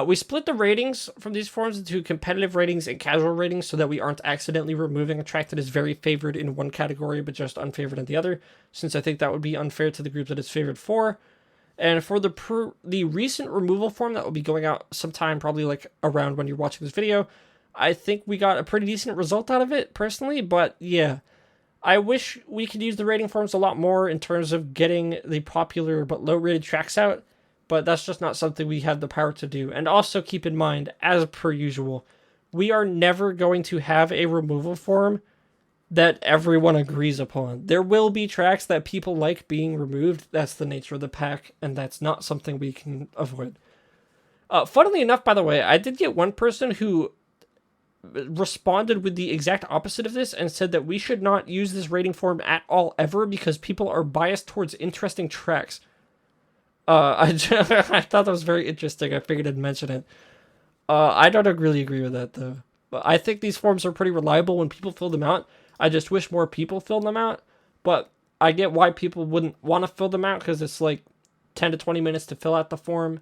We split the ratings from these forms into competitive ratings and casual ratings so that we aren't accidentally removing a track that is very favored in one category but just unfavored in the other, since I think that would be unfair to the group that it's favored for. And for the recent removal form that will be going out sometime, probably around when you're watching this video, I think we got a pretty decent result out of it, personally. But yeah, I wish we could use the rating forms a lot more in terms of getting the popular but low-rated tracks out, but that's just not something we have the power to do. And also keep in mind, as per usual, we are never going to have a removal form that everyone agrees upon. There will be tracks that people like being removed. That's the nature of the pack, and that's not something we can avoid. Funnily enough, by the way, I did get one person who responded with the exact opposite of this and said that we should not use this rating form at all ever because people are biased towards interesting tracks. I thought that was very interesting. I figured I'd mention it. I don't really agree with that though. But I think these forms are pretty reliable when people fill them out. I just wish more people filled them out. But I get why people wouldn't want to fill them out because it's like 10 to 20 minutes to fill out the form.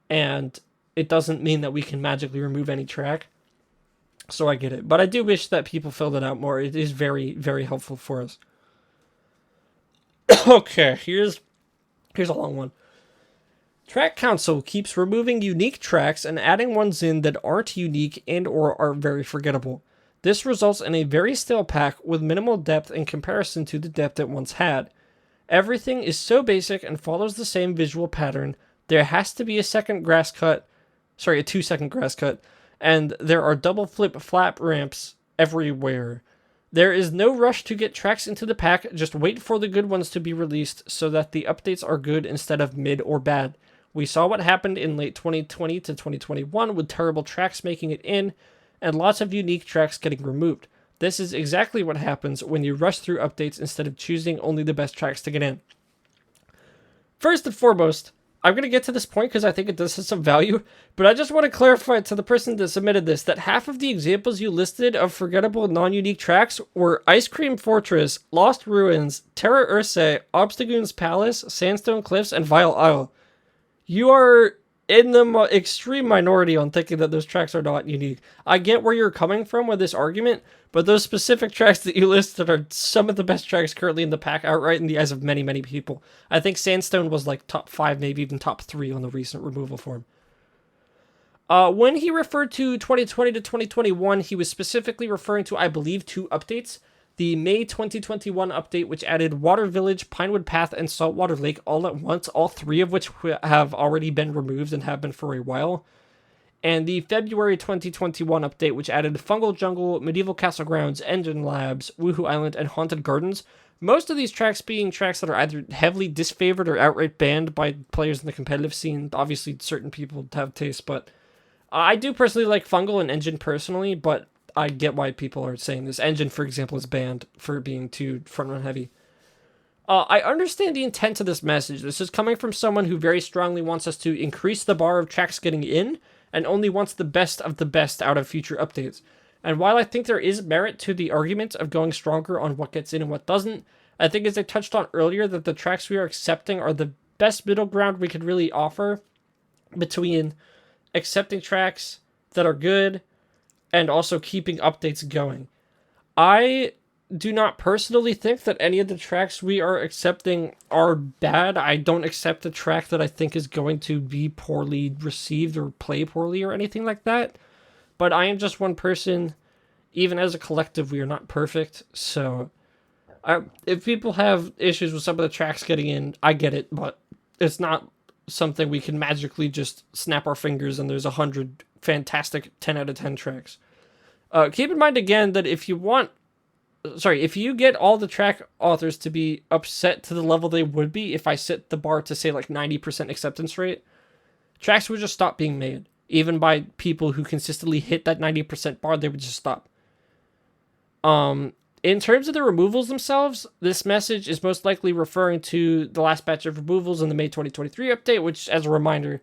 And it doesn't mean that we can magically remove any track. So I get it. But I do wish that people filled it out more. It is very, very helpful for us. Okay, here's a long one. Track Council keeps removing unique tracks and adding ones in that aren't unique and or are very forgettable. This results in a very stale pack with minimal depth in comparison to the depth it once had. Everything is so basic and follows the same visual pattern. There has to be a 2-second grass cut, and there are double flip flap ramps everywhere. There is no rush to get tracks into the pack, just wait for the good ones to be released so that the updates are good instead of mid or bad. We saw what happened in late 2020 to 2021 with terrible tracks making it in, and lots of unique tracks getting removed. This is exactly what happens when you rush through updates instead of choosing only the best tracks to get in. First and foremost, I'm going to get to this point because I think it does have some value, but I just want to clarify to the person that submitted this that half of the examples you listed of forgettable non-unique tracks were Ice Cream Fortress, Lost Ruins, Terra Ursae, Obstagoon's Palace, Sandstone Cliffs, and Vile Isle. You are in the extreme minority on thinking that those tracks are not unique. I get where you're coming from with this argument, but those specific tracks that you listed are some of the best tracks currently in the pack outright in the eyes of many, many people. I think Sandstone was like top 5, maybe even top 3 on the recent removal form. When he referred to 2020 to 2021, he was specifically referring to, I believe, 2 updates. The May 2021 update, which added Water Village, Pinewood Path, and Saltwater Lake all at once, all 3 of which have already been removed and have been for a while. And the February 2021 update, which added Fungal Jungle, Medieval Castle Grounds, Engine Labs, Woohoo Island, and Haunted Gardens. Most of these tracks being tracks that are either heavily disfavored or outright banned by players in the competitive scene. Obviously, certain people have taste, but I do personally like Fungal and Engine personally, but I get why people are saying this. Engine, for example, is banned for being too front-run heavy. I understand the intent of this message. This is coming from someone who very strongly wants us to increase the bar of tracks getting in, and only wants the best of the best out of future updates. And while I think there is merit to the argument of going stronger on what gets in and what doesn't, I think as I touched on earlier that the tracks we are accepting are the best middle ground we could really offer between accepting tracks that are good and also keeping updates going. I do not personally think that any of the tracks we are accepting are bad. I don't accept a track that I think is going to be poorly received or play poorly or anything like that. But I am just one person. Even as a collective, we are not perfect. So if people have issues with some of the tracks getting in, I get it. But it's not something we can magically just snap our fingers and there's 100 fantastic 10 out of 10 tracks. Keep in mind again that if you get all the track authors to be upset to the level they would be if I set the bar to say like 90% acceptance rate, tracks would just stop being made. Even by people who consistently hit that 90% bar, they would just stop. In terms of the removals themselves, this message is most likely referring to the last batch of removals in the May 2023 update, which, as a reminder,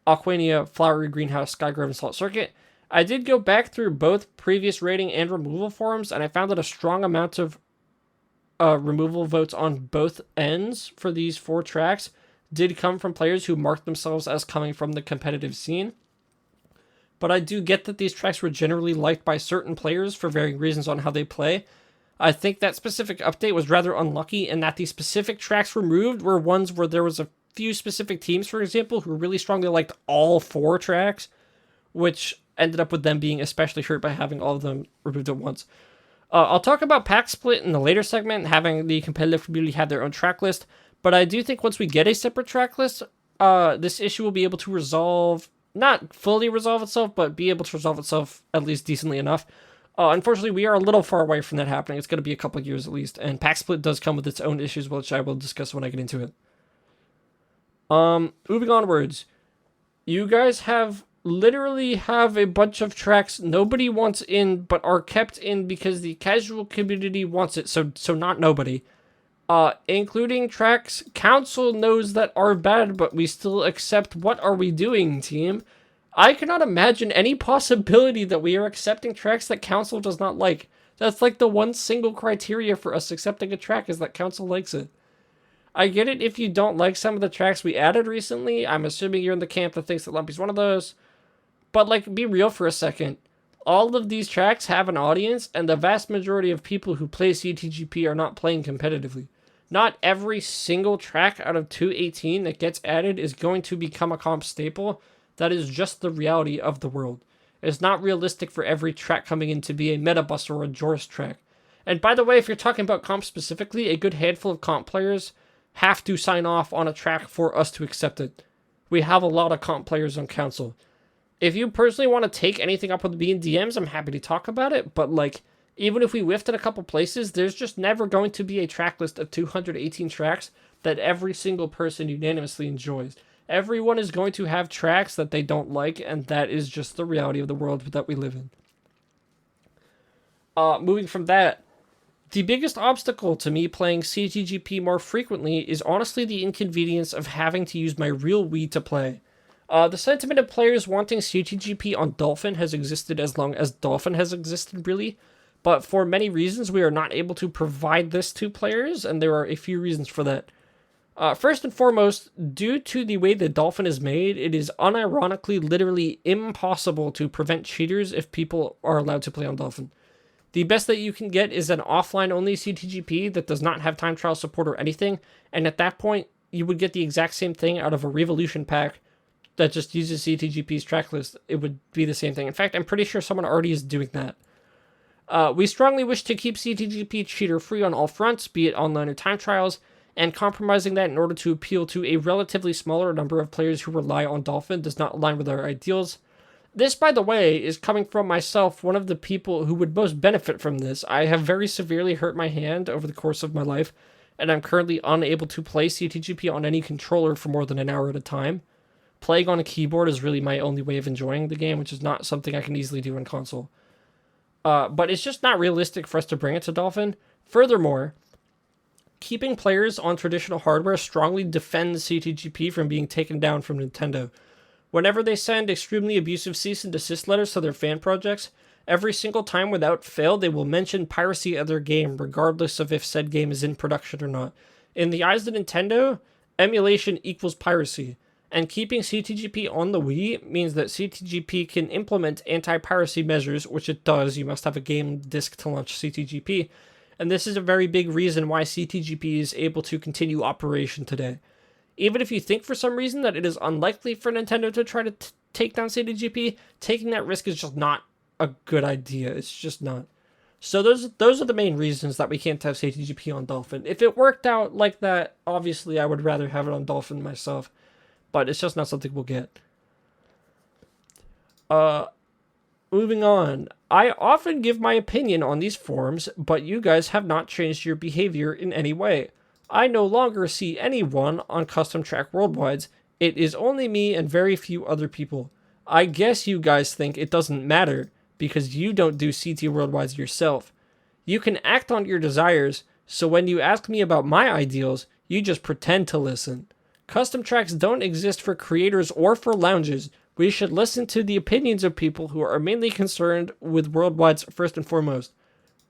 Aquania, Flowery Greenhouse, Skygrove, and Salt Circuit. I did go back through both previous rating and removal forums, and I found that a strong amount of removal votes on both ends for these 4 tracks did come from players who marked themselves as coming from the competitive scene. But I do get that these tracks were generally liked by certain players for varying reasons on how they play. I think that specific update was rather unlucky in that the specific tracks removed were ones where there was a few specific teams, for example, who really strongly liked all 4 tracks, which ended up with them being especially hurt by having all of them removed at once. I'll talk about pack split in the later segment, having the competitive community have their own track list, but I do think once we get a separate track list, this issue will be able to not fully resolve itself, but be able to resolve itself at least decently enough. Unfortunately, we are a little far away from that happening. It's going to be a couple years at least, and pack split does come with its own issues, which I will discuss when I get into it. Moving onwards, you guys literally have a bunch of tracks nobody wants in, but are kept in because the casual community wants it, so not nobody. Including tracks council knows that are bad, but we still accept. What are we doing, team? I cannot imagine any possibility that we are accepting tracks that council does not like. That's like the one single criteria for us accepting a track is that council likes it. I get it if you don't like some of the tracks we added recently. I'm assuming you're in the camp that thinks that Lumpy's one of those. But, like, be real for a second. All of these tracks have an audience, and the vast majority of people who play CTGP are not playing competitively. Not every single track out of 218 that gets added is going to become a comp staple. That is just the reality of the world. It's not realistic for every track coming in to be a meta bus or a Joris track. And by the way, if you're talking about comp specifically, a good handful of comp players have to sign off on a track for us to accept it. We have a lot of comp players on council. If you personally want to take anything up with me in DMs, I'm happy to talk about it, but like, even if we whiffed in a couple places, there's just never going to be a track list of 218 tracks that every single person unanimously enjoys. Everyone is going to have tracks that they don't like, and that is just the reality of the world that we live in. Moving from that, the biggest obstacle to me playing CTGP more frequently is honestly the inconvenience of having to use my real Wii to play. The sentiment of players wanting CTGP on Dolphin has existed as long as Dolphin has existed, really. But for many reasons, we are not able to provide this to players, and there are a few reasons for that. First and foremost, due to the way the Dolphin is made, it is unironically literally impossible to prevent cheaters if people are allowed to play on Dolphin. The best that you can get is an offline-only CTGP that does not have time trial support or anything, and at that point, you would get the exact same thing out of a Revolution pack that just uses CTGP's track list. It would be the same thing. In fact, I'm pretty sure someone already is doing that. We strongly wish to keep CTGP cheater-free on all fronts, be it online or time trials, and compromising that in order to appeal to a relatively smaller number of players who rely on Dolphin does not align with our ideals. This, by the way, is coming from myself, one of the people who would most benefit from this. I have very severely hurt my hand over the course of my life, and I'm currently unable to play CTGP on any controller for more than an hour at a time. Playing on a keyboard is really my only way of enjoying the game, which is not something I can easily do on console. But it's just not realistic for us to bring it to Dolphin. Furthermore, keeping players on traditional hardware strongly defends CTGP from being taken down from Nintendo. Whenever they send extremely abusive cease and desist letters to their fan projects, every single time without fail they will mention piracy of their game, regardless of if said game is in production or not. In the eyes of Nintendo, emulation equals piracy. And keeping CTGP on the Wii means that CTGP can implement anti-piracy measures, which it does. You must have a game disc to launch CTGP. And this is a very big reason why CTGP is able to continue operation today. Even if you think for some reason that it is unlikely for Nintendo to try to take down CTGP, taking that risk is just not a good idea. It's just not. So those are the main reasons that we can't have CTGP on Dolphin. If it worked out like that, obviously I would rather have it on Dolphin myself. But it's just not something we'll get. Moving on. I often give my opinion on these forums, but you guys have not changed your behavior in any way. I no longer see anyone on Custom Track Worldwides. It is only me and very few other people. I guess you guys think it doesn't matter, because you don't do CT Worldwides yourself. You can act on your desires, so when you ask me about my ideals, you just pretend to listen. Custom tracks don't exist for creators or for lounges. We should listen to the opinions of people who are mainly concerned with Worldwides first and foremost.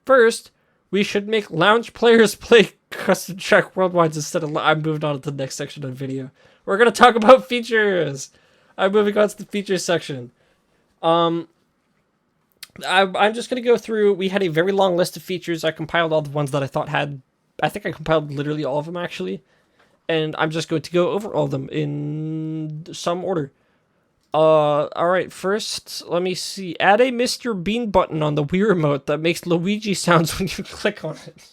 First, we should make lounge players play Custom Track Worldwides instead of... I'm moving on to the next section of the video. We're going to talk about features. I'm moving on to the features section. I'm just going to go through... We had a very long list of features. I compiled all the ones that I thought had... I think I compiled literally all of them, actually. And I'm just going to go over all of them in some order. Alright, first, let me see. Add a Mr. Bean button on the Wii Remote that makes Luigi sounds when you click on it.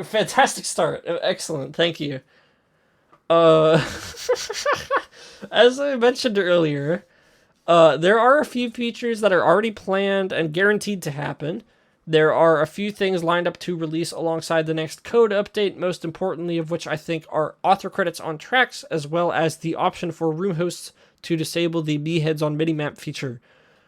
Fantastic start. Excellent, thank you. As I mentioned earlier, there are a few features that are already planned and guaranteed to happen. There are a few things lined up to release alongside the next code update, most importantly of which I think are author credits on tracks, as well as the option for room hosts to disable the Me Heads on Minimap feature.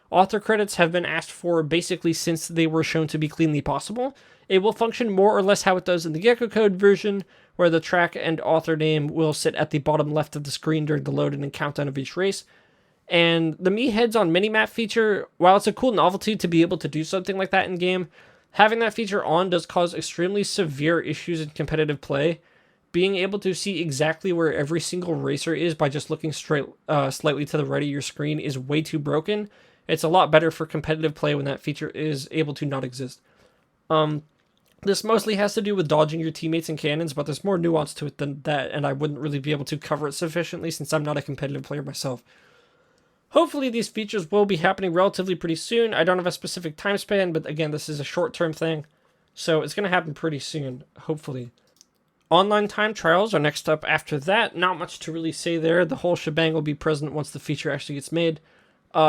Author credits have been asked for basically since they were shown to be cleanly possible. It will function more or less how it does in the Gecko Code version, where the track and author name will sit at the bottom left of the screen during the loading and countdown of each race. And the Me Heads on Minimap feature, while it's a cool novelty to be able to do something like that in-game, having that feature on does cause extremely severe issues in competitive play. Being able to see exactly where every single racer is by just looking slightly to the right of your screen is way too broken. It's a lot better for competitive play when that feature is able to not exist. This mostly has to do with dodging your teammates and cannons, but there's more nuance to it than that, and I wouldn't really be able to cover it sufficiently since I'm not a competitive player myself. Hopefully these features will be happening relatively pretty soon. I don't have a specific time span, but again, this is a short-term thing, so it's going to happen pretty soon, hopefully. Online time trials are next up after that. Not much to really say there. The whole shebang will be present once the feature actually gets made.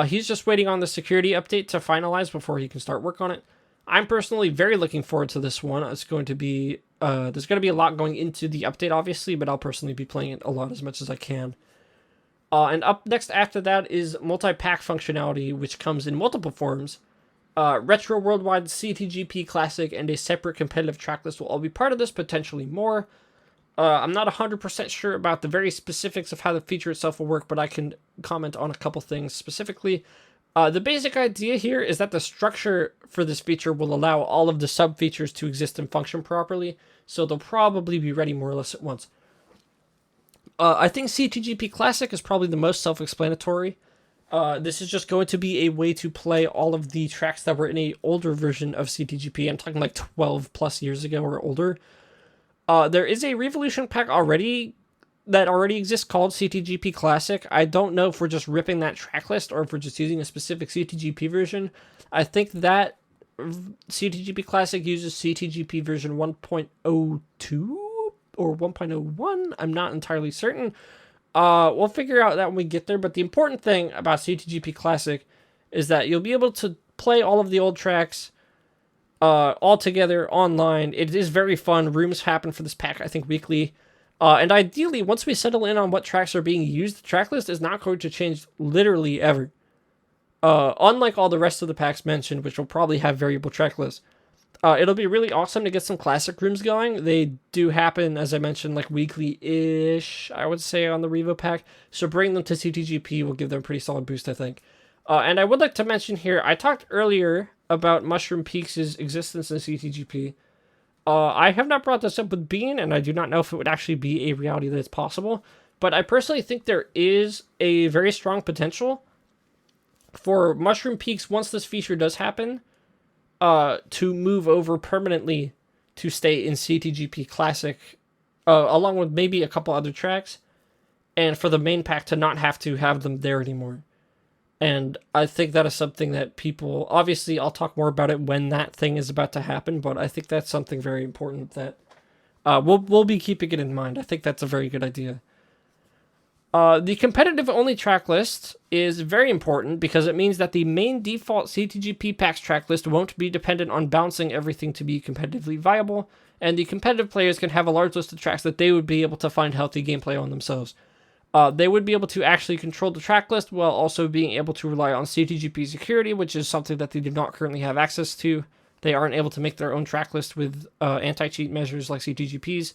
He's just waiting on the security update to finalize before he can start work on it. I'm personally very looking forward to this one. It's going to be there's going to be a lot going into the update, obviously, but I'll personally be playing it a lot as much as I can. And up next after that is multi-pack functionality, which comes in multiple forms. Retro Worldwide, CTGP Classic, and a separate competitive tracklist will all be part of this, potentially more. I'm not 100% sure about the very specifics of how the feature itself will work, but I can comment on a couple things specifically. The basic idea here is that the structure for this feature will allow all of the sub-features to exist and function properly, so they'll probably be ready more or less at once. I think CTGP Classic is probably the most self-explanatory. This is just going to be a way to play all of the tracks that were in a older version of CTGP. I'm talking like 12 plus years ago or older. There is a Revolution pack that already exists called CTGP Classic. I don't know if we're just ripping that track list or if we're just using a specific CTGP version. I think that CTGP Classic uses CTGP version 1.02 or 1.01. I'm not entirely certain. We'll figure out that when we get there, but the important thing about CTGP Classic is that you'll be able to play all of the old tracks all together online. It is very fun. Rooms happen for this pack, I think, weekly. And ideally, once we settle in on what tracks are being used, the track list is not going to change literally ever. Unlike all the rest of the packs mentioned, which will probably have variable track lists. It'll be really awesome to get some classic rooms going. They do happen, as I mentioned, like weekly-ish, I would say, on the Revo pack. So bring them to CTGP will give them a pretty solid boost, I think. And I would like to mention here, I talked earlier about Mushroom Peaks' existence in CTGP. I have not brought this up with Bean, and I do not know if it would actually be a reality that is possible. But I personally think there is a very strong potential for Mushroom Peaks, once this feature does happen, to move over permanently to stay in CTGP Classic, along with maybe a couple other tracks, and for the main pack to not have to have them there anymore. And I think that is something that people, obviously I'll talk more about it when that thing is about to happen, but I think that's something very important that we'll be keeping it in mind. I think that's a very good idea. The competitive only track list is very important because it means that the main default CTGP packs track list won't be dependent on balancing everything to be competitively viable, and the competitive players can have a large list of tracks that they would be able to find healthy gameplay on themselves. They would be able to actually control the track list while also being able to rely on CTGP security, which is something that they do not currently have access to. They aren't able to make their own track list with anti-cheat measures like CTGP's.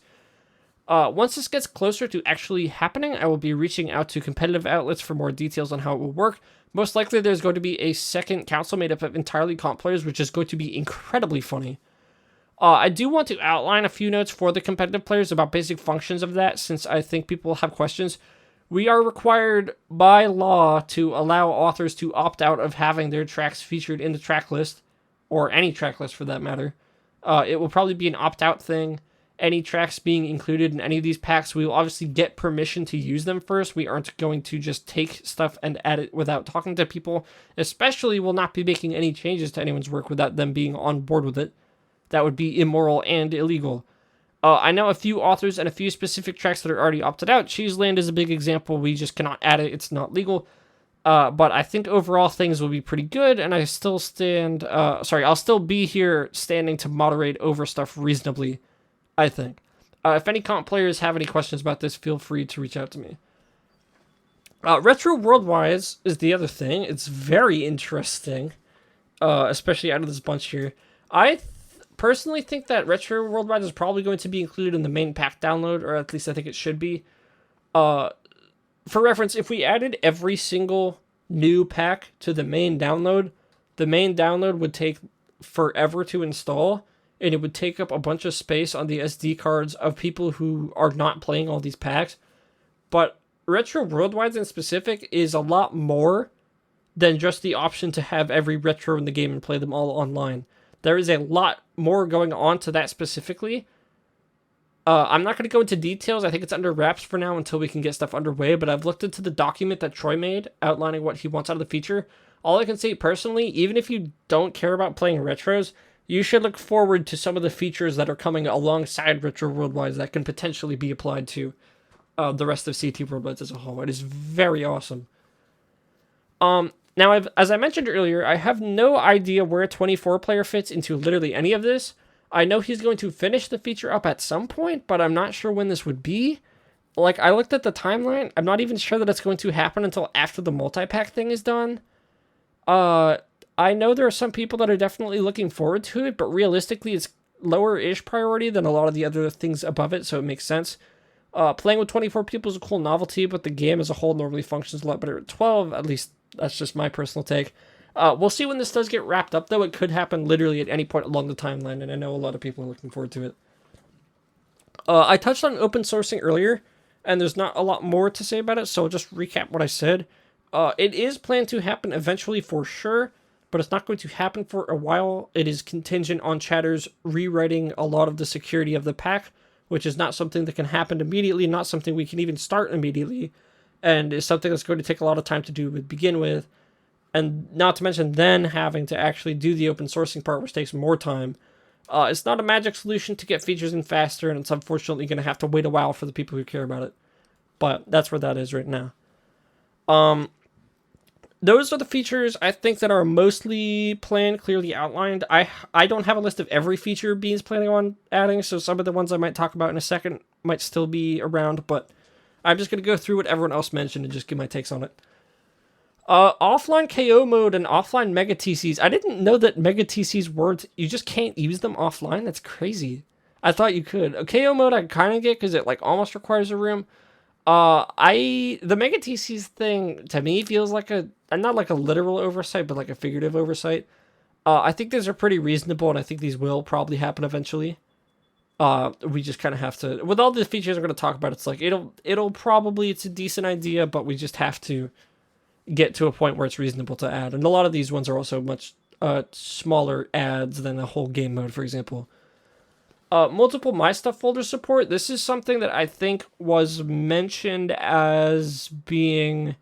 Once this gets closer to actually happening, I will be reaching out to competitive outlets for more details on how it will work. Most likely there's going to be a second council made up of entirely comp players, which is going to be incredibly funny. I do want to outline a few notes for the competitive players about basic functions of that, since I think people have questions. We are required by law to allow authors to opt out of having their tracks featured in the track list, or any track list for that matter. It will probably be an opt-out thing. Any tracks being included in any of these packs, we will obviously get permission to use them first. We aren't going to just take stuff and add it without talking to people. Especially, we'll not be making any changes to anyone's work without them being on board with it. That would be immoral and illegal. I know a few authors and a few specific tracks that are already opted out. Cheese Land is a big example. We just cannot add it. It's not legal. But I think overall things will be pretty good, and I still I'll still be here standing to moderate over stuff reasonably, I think. If any comp players have any questions about this, feel free to reach out to me. Retro Worldwide is the other thing. It's very interesting, especially out of this bunch here. personally think that Retro Worldwide is probably going to be included in the main pack download, or at least I think it should be. For reference, if we added every single new pack to the main download would take forever to install, and it would take up a bunch of space on the SD cards of people who are not playing all these packs. But Retro Worldwide in specific is a lot more than just the option to have every retro in the game and play them all online. There is a lot more going on to that specifically. I'm not going to go into details. I think it's under wraps for now until we can get stuff underway, but I've looked into the document that Troy made outlining what he wants out of the feature. All I can say personally, even if you don't care about playing retros, you should look forward to some of the features that are coming alongside Retro Worldwide that can potentially be applied to the rest of CT Worldwide as a whole. It is very awesome. Now, as I mentioned earlier, I have no idea where 24-player fits into literally any of this. I know he's going to finish the feature up at some point, but I'm not sure when this would be. Like, I looked at the timeline. I'm not even sure that it's going to happen until after the multi-pack thing is done. I know there are some people that are definitely looking forward to it, but realistically, it's lower-ish priority than a lot of the other things above it, so it makes sense. Playing with 24 people is a cool novelty, but the game as a whole normally functions a lot better at 12. At least, that's just my personal take. We'll see when this does get wrapped up, though. It could happen literally at any point along the timeline, and I know a lot of people are looking forward to it. I touched on open sourcing earlier, and there's not a lot more to say about it, so I'll just recap what I said. It is planned to happen eventually for sure, but it's not going to happen for a while. It is contingent on chatters rewriting a lot of the security of the pack, which is not something that can happen immediately, not something we can even start immediately, and is something that's going to take a lot of time to do to begin with. And not to mention then having to actually do the open sourcing part, which takes more time. It's not a magic solution to get features in faster, and it's unfortunately going to have to wait a while for the people who care about it. But that's where that is right now. Those are the features I think that are mostly planned, clearly outlined. I don't have a list of every feature Bean's planning on adding, so some of the ones I might talk about in a second might still be around, but I'm just going to go through what everyone else mentioned and just give my takes on it. Offline KO mode and offline Mega TCs. I didn't know that Mega TCs weren't... You just can't use them offline? That's crazy. I thought you could. A KO mode I kind of get because it like almost requires a room. The Mega TCs thing to me feels like not like a literal oversight, but like a figurative oversight. I think these are pretty reasonable, and I think these will probably happen eventually. We just kind of have to... With all the features I'm going to talk about, it's like it'll probably... It's a decent idea, but we just have to get to a point where it's reasonable to add. And a lot of these ones are also much smaller adds than a whole game mode, for example. Multiple My Stuff folder support. This is something that I think was mentioned as being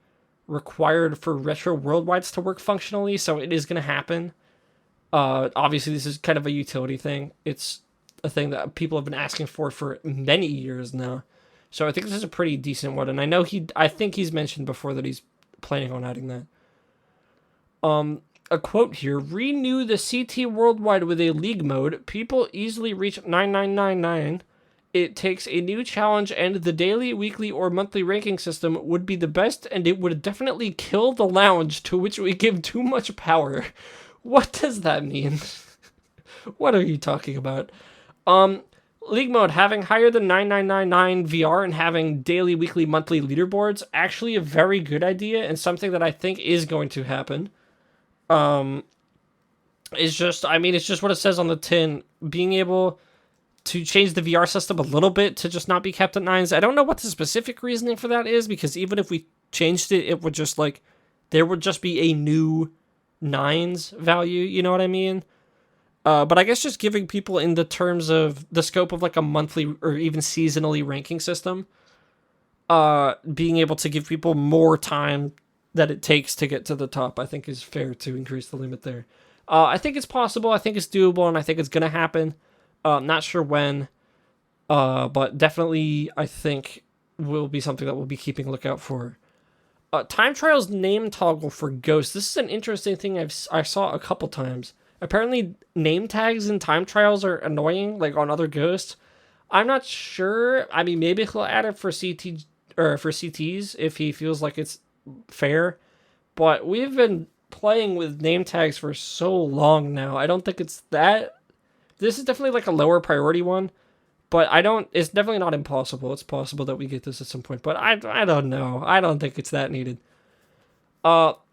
required for Retro Worldwides to work functionally, so it is going to happen. Obviously, this is kind of a utility thing. It's a thing that people have been asking for many years now. So I think this is a pretty decent one, and I think he's mentioned before that he's planning on adding that. A quote here: renew the CT Worldwide with a league mode. People easily reach 9999. It takes a new challenge, and the daily, weekly, or monthly ranking system would be the best, and it would definitely kill the lounge, to which we give too much power. What does that mean? What are you talking about? League mode, having higher than 9999 VR and having daily, weekly, monthly leaderboards, actually a very good idea, and something that I think is going to happen. It's just what it says on the tin. Being able to change the VR system a little bit to just not be kept at 9s. I don't know what the specific reasoning for that is, because even if we changed it, it would just there would just be a new 9s value, you know what I mean? But I guess just giving people in the terms of the scope of like a monthly or even seasonally ranking system, being able to give people more time that it takes to get to the top, I think is fair to increase the limit there. I think it's possible, I think it's doable, and I think it's going to happen. Not sure when, but definitely I think will be something that we'll be keeping a lookout for. Time Trials name toggle for Ghost. This is an interesting thing I saw a couple times. Apparently, name tags in Time Trials are annoying, like on other Ghosts. I'm not sure. I mean, maybe he'll add it for CT or for CTs if he feels like it's fair. But we've been playing with name tags for so long now. I don't think it's that this is definitely like a lower priority one, but it's definitely not impossible. It's possible that we get this at some point, but I don't know. I don't think it's that needed.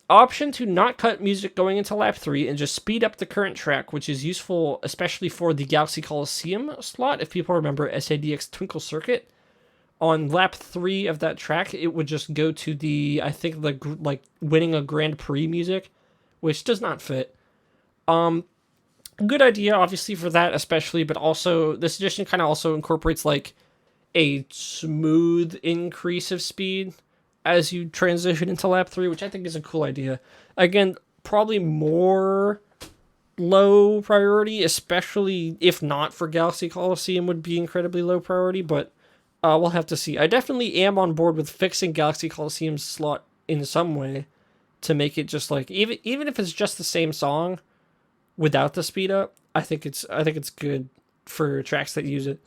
Option to not cut music going into lap 3 and just speed up the current track, which is useful especially for the Galaxy Coliseum slot. If people remember SADX Twinkle Circuit, on lap 3 of that track, it would just go to the winning a Grand Prix music, which does not fit. Good idea, obviously, for that especially, but also this edition kind of also incorporates like a smooth increase of speed as you transition into lap 3, which I think is a cool idea. Again, probably more low priority, especially if not for Galaxy Coliseum would be incredibly low priority, but we'll have to see. I definitely am on board with fixing Galaxy Coliseum's slot in some way to make it just like, even if it's just the same song without the speed up, I think it's good for tracks that use it.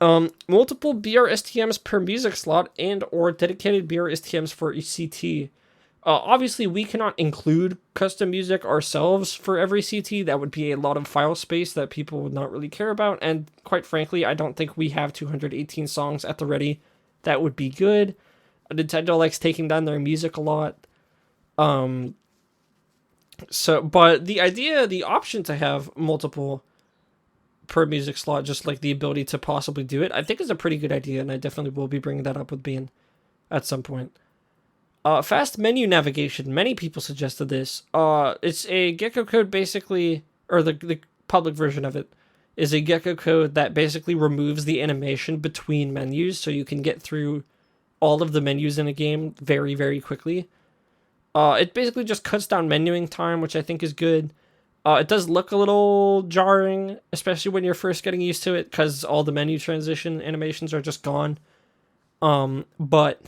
Multiple BRSTMs per music slot and or dedicated BRSTMs for each CT. Obviously, we cannot include custom music ourselves for every CT. That would be a lot of file space that people would not really care about. And quite frankly, I don't think we have 218 songs at the ready that would be good. Nintendo likes taking down their music a lot. But the option to have multiple per music slot, just like the ability to possibly do it, I think is a pretty good idea, and I definitely will be bringing that up with Bean at some point. Fast menu navigation. Many people suggested this. It's a Gecko code basically, or the public version of it is a Gecko code that basically removes the animation between menus, so you can get through all of the menus in a game very, very quickly. It basically just cuts down menuing time, which I think is good. It does look a little jarring, especially when you're first getting used to it, because all the menu transition animations are just gone. But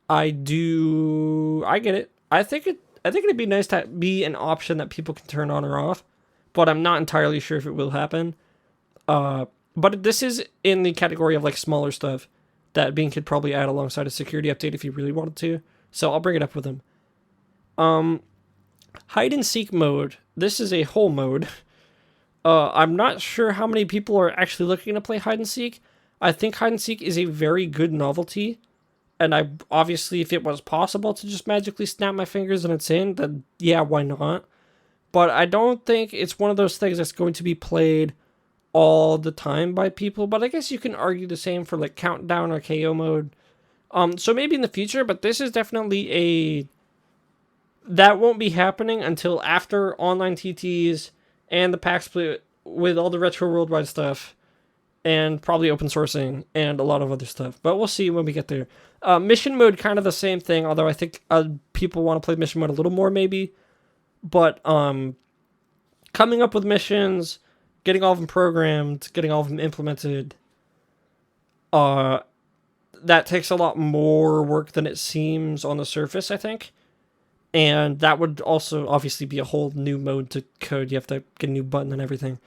I get it. I think it'd be nice to be an option that people can turn on or off, but I'm not entirely sure if it will happen. But this is in the category of like smaller stuff that Bean could probably add alongside a security update if he really wanted to. So I'll bring it up with him. Hide and seek mode. This is a whole mode. I'm not sure how many people are actually looking to play hide and seek. I think hide and seek is a very good novelty. And obviously, if it was possible to just magically snap my fingers and it's in, then yeah, why not? But I don't think it's one of those things that's going to be played all the time by people. But I guess you can argue the same for like countdown or KO mode. So maybe in the future, but this is definitely that won't be happening until after online TTs and the pack split with all the retro worldwide stuff and probably open sourcing and a lot of other stuff. But we'll see when we get there. Mission mode, kind of the same thing, although I think people want to play mission mode a little more maybe. But coming up with missions, getting all of them programmed, getting all of them implemented, that takes a lot more work than it seems on the surface, I think. And that would also obviously be a whole new mode to code. You have to get a new button and everything.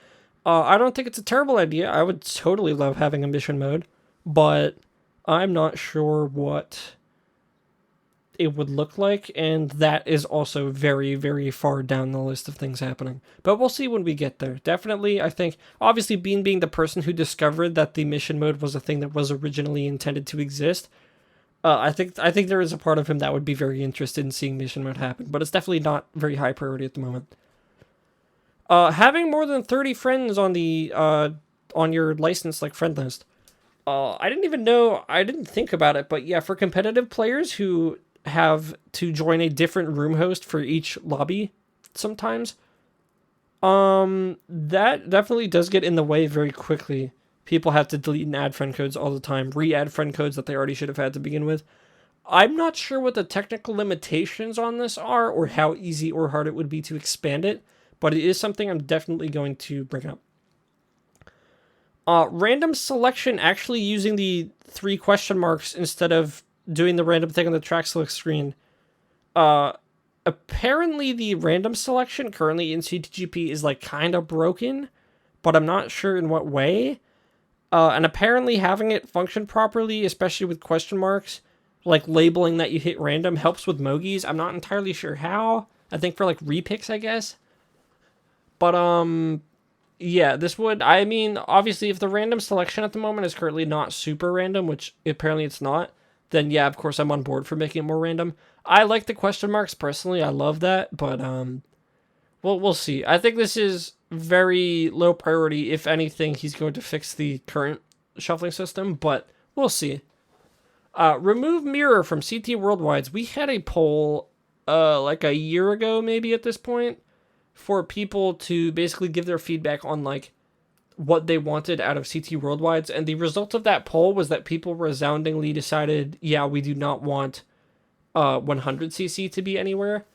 I don't think it's a terrible idea. I would totally love having a mission mode, but I'm not sure what it would look like, and that is also very, very far down the list of things happening. But we'll see when we get there. Definitely, I think, obviously Bean being the person who discovered that the mission mode was a thing that was originally intended to exist, I think there is a part of him that would be very interested in seeing mission mode happen, but it's definitely not very high priority at the moment. Having more than 30 friends on the on your licensed like friend list. I didn't think about it, but yeah, for competitive players who have to join a different room host for each lobby sometimes, that definitely does get in the way very quickly. People have to delete and add friend codes all the time, re-add friend codes that they already should have had to begin with. I'm not sure what the technical limitations on this are, or how easy or hard it would be to expand it, but it is something I'm definitely going to bring up. Random selection, actually using the 3 question marks instead of doing the random thing on the track select screen. Apparently the random selection currently in CTGP is like kind of broken, but I'm not sure in what way. And apparently having it function properly, especially with question marks, like labeling that you hit random, helps with Mogies. I'm not entirely sure how. I think for like repicks, I guess. But Yeah, this would, I mean, obviously, if the random selection at the moment is currently not super random, which apparently it's not, then yeah, of course, I'm on board for making it more random. I like the question marks personally. I love that, but well, we'll see. I think this is very low priority. If anything, he's going to fix the current shuffling system, but we'll see. Remove mirror from CT Worldwides. We had a poll, like a year ago, maybe at this point, for people to basically give their feedback on like what they wanted out of CT Worldwides, and the result of that poll was that people resoundingly decided, yeah, we do not want 100cc to be anywhere.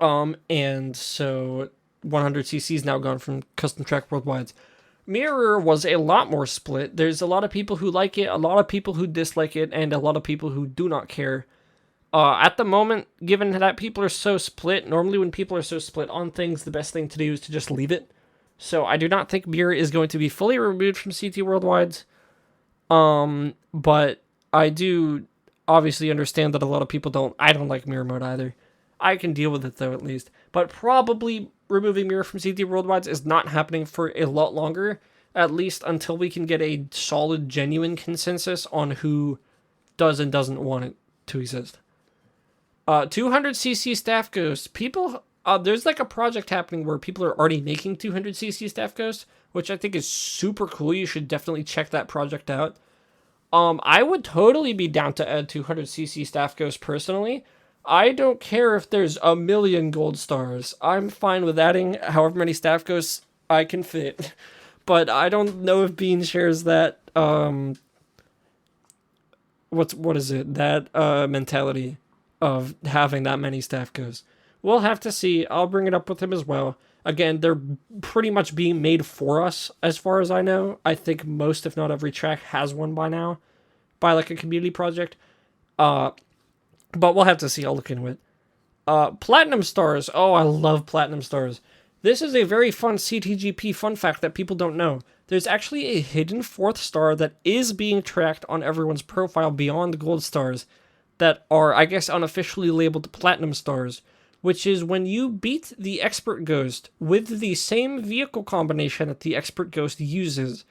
And so 100cc is now gone from custom track Worldwides. Mirror was a lot more split. There's a lot of people who like it, a lot of people who dislike it, and a lot of people who do not care. At the moment, given that people are so split, normally when people are so split on things, the best thing to do is to just leave it. So I do not think Mirror is going to be fully removed from CT Worldwides. But I do obviously understand that a lot of people don't. I don't like Mirror mode either. I can deal with it though, at least. But probably removing Mirror from CT Worldwides is not happening for a lot longer, at least until we can get a solid, genuine consensus on who does and doesn't want it to exist. 200cc staff ghosts. People, there's like a project happening where people are already making 200cc staff ghosts, which I think is super cool. You should definitely check that project out. I would totally be down to add 200cc staff ghosts personally. I don't care if there's 1,000,000 gold stars. I'm fine with adding however many staff ghosts I can fit. But I don't know if Bean shares that, what is it? That, mentality of having that many staff ghosts. We'll have to see. I'll bring it up with him as well. Again, they're pretty much being made for us, as far as I know. I think most, if not every track, has one by now, by like a community project. But we'll have to see. I'll look into it. Platinum stars. Oh, I love platinum stars. This is a very fun CTGP fun fact that people don't know. There's actually a hidden 4th star that is being tracked on everyone's profile beyond the gold stars that are, I guess, unofficially labeled platinum stars, which is when you beat the expert ghost with the same vehicle combination that the expert ghost uses.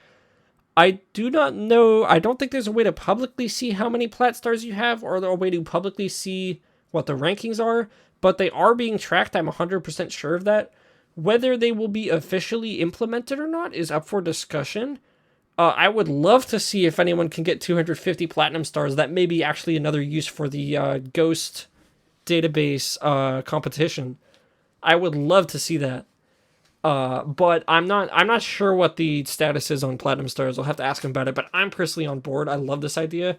I do not know, I don't think there's a way to publicly see how many plat stars you have, or a way to publicly see what the rankings are, but they are being tracked. I'm 100% sure of that. Whether they will be officially implemented or not is up for discussion. I would love to see if anyone can get 250 platinum stars. That may be actually another use for the ghost database competition. I would love to see that. But I'm not sure what the status is on platinum stars. I'll have to ask him about it, but I'm personally on board. I love this idea.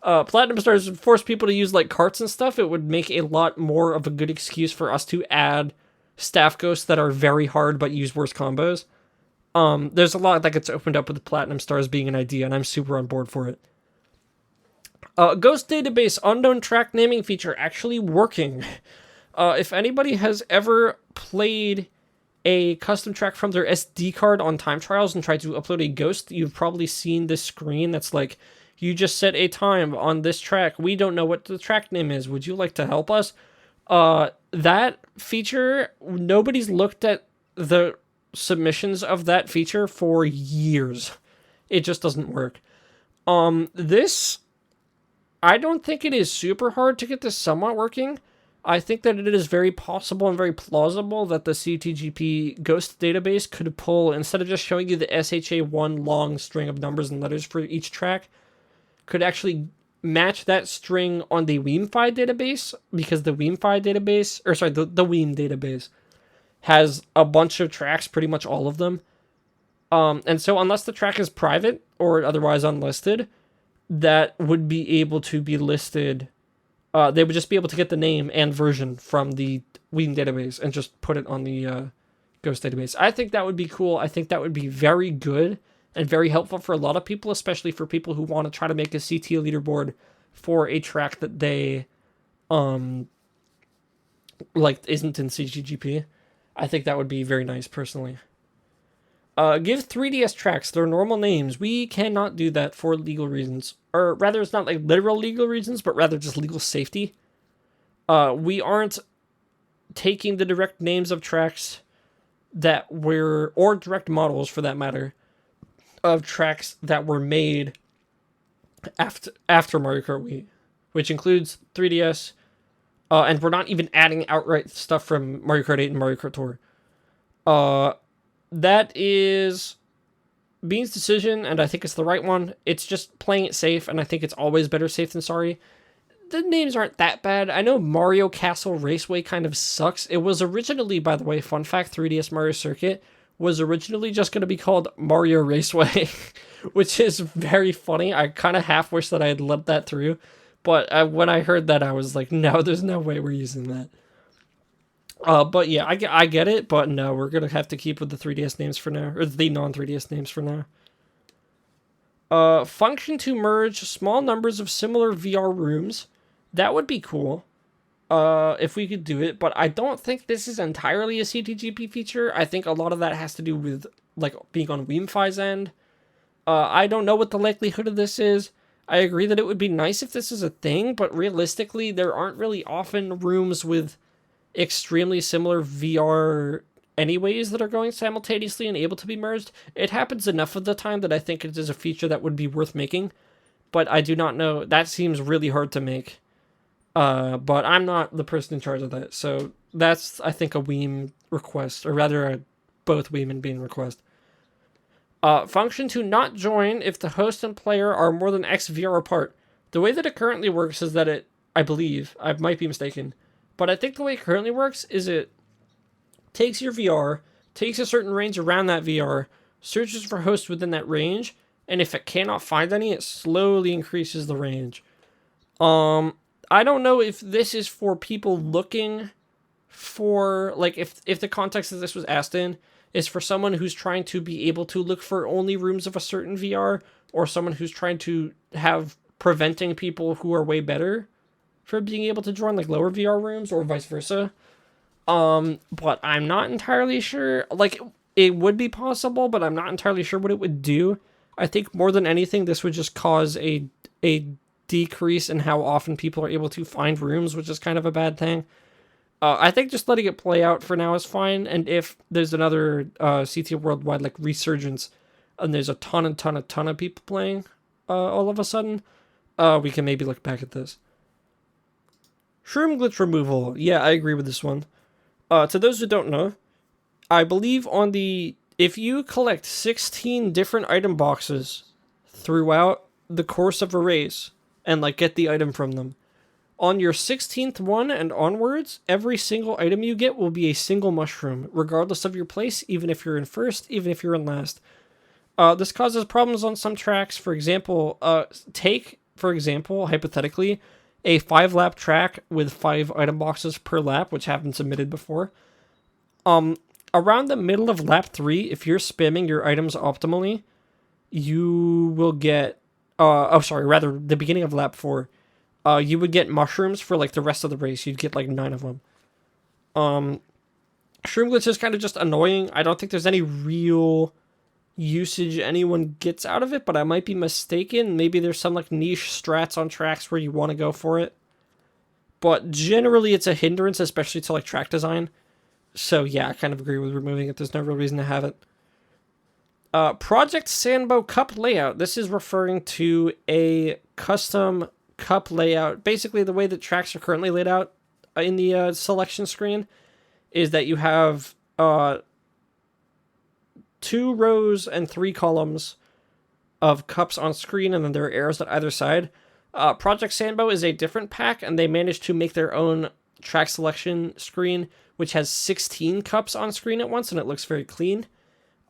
Platinum stars would force people to use like carts and stuff. It would make a lot more of a good excuse for us to add staff ghosts that are very hard but use worse combos. There's a lot that gets opened up with the platinum stars being an idea, and I'm super on board for it. Ghost database unknown track naming feature actually working. If anybody has ever played a custom track from their SD card on time trials and tried to upload a ghost, you've probably seen this screen that's like, you just set a time on this track. We don't know what the track name is. Would you like to help us? That feature, nobody's looked at the submissions of that feature for years. It just doesn't work. This, I don't think it is super hard to get this somewhat working. I think that it is very possible and very plausible that the CTGP Ghost database could pull, instead of just showing you the SHA1 long string of numbers and letters for each track, could actually match that string on the Weemfi database, because the Weemfi database, or sorry, the Weem database has a bunch of tracks, pretty much all of them. And so unless the track is private or otherwise unlisted, that would be able to be listed. They would just be able to get the name and version from the Weem database and just put it on the Ghost database. I think that would be cool. I think that would be very good and very helpful for a lot of people, especially for people who want to try to make a CT leaderboard for a track that they like isn't in CTGP. I think that would be very nice, personally. Give 3DS tracks their normal names. We cannot do that for legal reasons. Or rather, it's not like literal legal reasons, but rather just legal safety. We aren't taking the direct names of tracks that were, or direct models for that matter, of tracks that were made after Mario Kart Wii, which includes 3DS, and we're not even adding outright stuff from Mario Kart 8 and Mario Kart Tour. That is Bean's decision, and I think it's the right one. It's just playing it safe, and I think it's always better safe than sorry. The names aren't that bad. I know Mario Castle Raceway kind of sucks. It was originally, by the way, fun fact, 3DS Mario Circuit was originally just going to be called Mario Raceway, which is very funny. I kind of half wish that I had let that through, but when I heard that, I was like, no, there's no way we're using that. But yeah, I get it, but no, we're going to have to keep with the 3DS names for now, or the non-3DS names for now. Function to merge small numbers of similar VR rooms. That would be cool, if we could do it, but I don't think this is entirely a CTGP feature. I think a lot of that has to do with, like, being on Weemfi's end. I don't know what the likelihood of this is. I agree that it would be nice if this is a thing, but realistically, there aren't really often rooms with extremely similar VR anyways that are going simultaneously and able to be merged. It happens enough of the time that I think it is a feature that would be worth making, but I do not know. That seems really hard to make. But I'm not the person in charge of that, so that's, I think, a Weem request, or rather, both Weem and Bean request. Function to not join if the host and player are more than X VR apart. The way that it currently works is that I believe, I might be mistaken, but I think the way it currently works is it takes your VR, takes a certain range around that VR, searches for hosts within that range, and if it cannot find any, it slowly increases the range. I don't know if this is for people looking for, like, if the context that this was asked in is for someone who's trying to be able to look for only rooms of a certain VR, or someone who's trying to have preventing people who are way better for being able to join, like, lower VR rooms, or vice versa. But I'm not entirely sure. Like, it would be possible, but I'm not entirely sure what it would do. I think more than anything, this would just cause a decrease in how often people are able to find rooms, which is kind of a bad thing. I think just letting it play out for now is fine, and if there's another CT Worldwide, like, resurgence, and there's a ton of people playing all of a sudden, we can maybe look back at this. Shroom glitch removal. Yeah, I agree with this one. To those who don't know, I believe if you collect 16 different item boxes throughout the course of a race, and, like, get the item from them, on your 16th one and onwards, every single item you get will be a single mushroom, regardless of your place, even if you're in first, even if you're in last. This causes problems on some tracks. For example, hypothetically, a 5-lap track with 5 item boxes per lap, which haven't submitted before. Around the middle of lap 3, if you're spamming your items optimally, you will get, the beginning of lap 4, you would get mushrooms for, like, the rest of the race. You'd get, like, 9 of them. Shroom glitch is kind of just annoying. I don't think there's any real usage anyone gets out of it, but I might be mistaken. Maybe there's some, like, niche strats on tracks where you want to go for it. But generally it's a hindrance, especially to, like, track design. So yeah, I kind of agree with removing it. There's no real reason to have it. Project Sanbo Cup layout. This is referring to a custom cup layout. Basically, the way that tracks are currently laid out in the selection screen is that you have 2 rows and 3 columns of cups on screen, and then there are arrows at either side. Project Sanbo is a different pack, and they managed to make their own track selection screen, which has 16 cups on screen at once, and it looks very clean.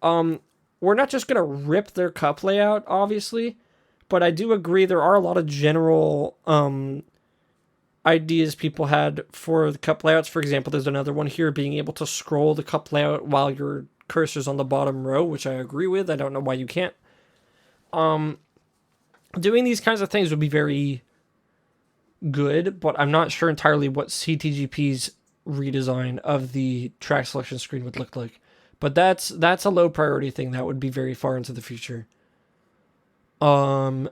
We're not just going to rip their cup layout, obviously, but I do agree there are a lot of general ideas people had for the cup layouts. For example, there's another one here, being able to scroll the cup layout while your cursor's on the bottom row, which I agree with. I don't know why you can't. Doing these kinds of things would be very good, but I'm not sure entirely what CTGP's redesign of the track selection screen would look like. But that's a low priority thing that would be very far into the future. Track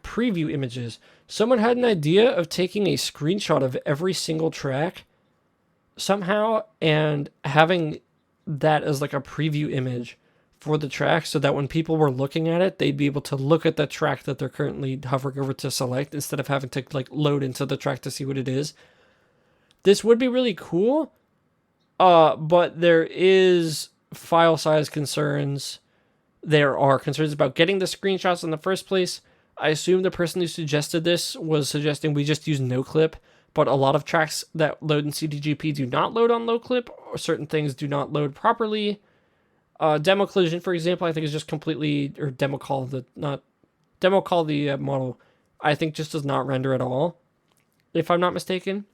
preview images. Someone had an idea of taking a screenshot of every single track somehow, and having that as like a preview image for the track so that when people were looking at it, they'd be able to look at the track that they're currently hovering over to select instead of having to like load into the track to see what it is. This would be really cool, but there is file size concerns. There are concerns about getting the screenshots in the first place. I assume the person who suggested this was suggesting we just use NoClip, but a lot of tracks that load in CTGP do not load on NoClip, or certain things do not load properly. Demo collision, for example, I think is just completely, or demo call the model, I think just does not render at all, if I'm not mistaken.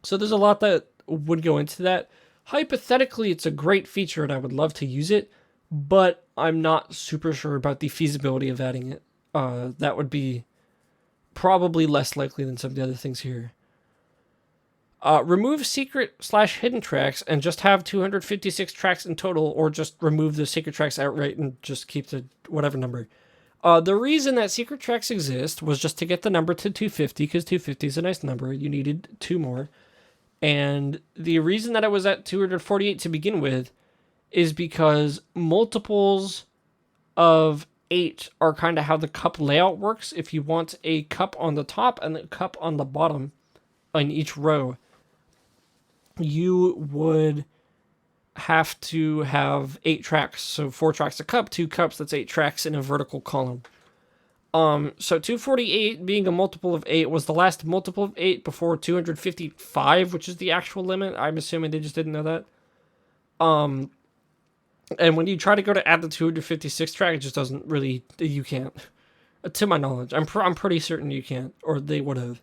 So there's a lot that would go into that. Hypothetically, it's a great feature and I would love to use it, but I'm not super sure about the feasibility of adding it. That would be probably less likely than some of the other things here. Remove secret/hidden tracks and just have 256 tracks in total, or just remove the secret tracks outright and just keep the whatever number. The reason that secret tracks exist was just to get the number to 250, because 250 is a nice number. You needed 2 more. And the reason that it was at 248 to begin with is because multiples of 8 are kind of how the cup layout works. If you want a cup on the top and a cup on the bottom in each row, you would have to have 8 tracks. So 4 tracks a cup, 2 cups, that's 8 tracks in a vertical column. So 248 being a multiple of 8 was the last multiple of 8 before 255, which is the actual limit. I'm assuming they just didn't know that. And when you try to go to add the 256 track, it just doesn't really, you can't. To my knowledge, I'm pretty certain you can't, or they would have.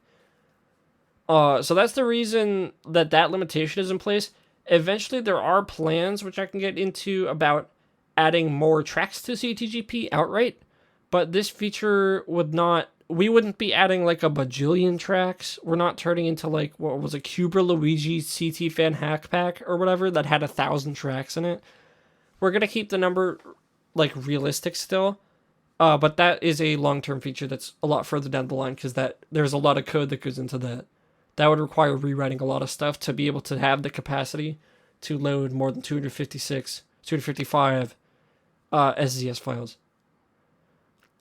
So that's the reason that limitation is in place. Eventually, there are plans, which I can get into, about adding more tracks to CTGP outright. But this feature would not, we wouldn't be adding like a bajillion tracks. We're not turning into like, what was a Cubra Luigi CT Fan Hack Pack or whatever that had 1,000 tracks in it. We're going to keep the number like realistic still. But that is a long-term feature that's a lot further down the line, because there's a lot of code that goes into that. That would require rewriting a lot of stuff to be able to have the capacity to load more than 255 SZS files.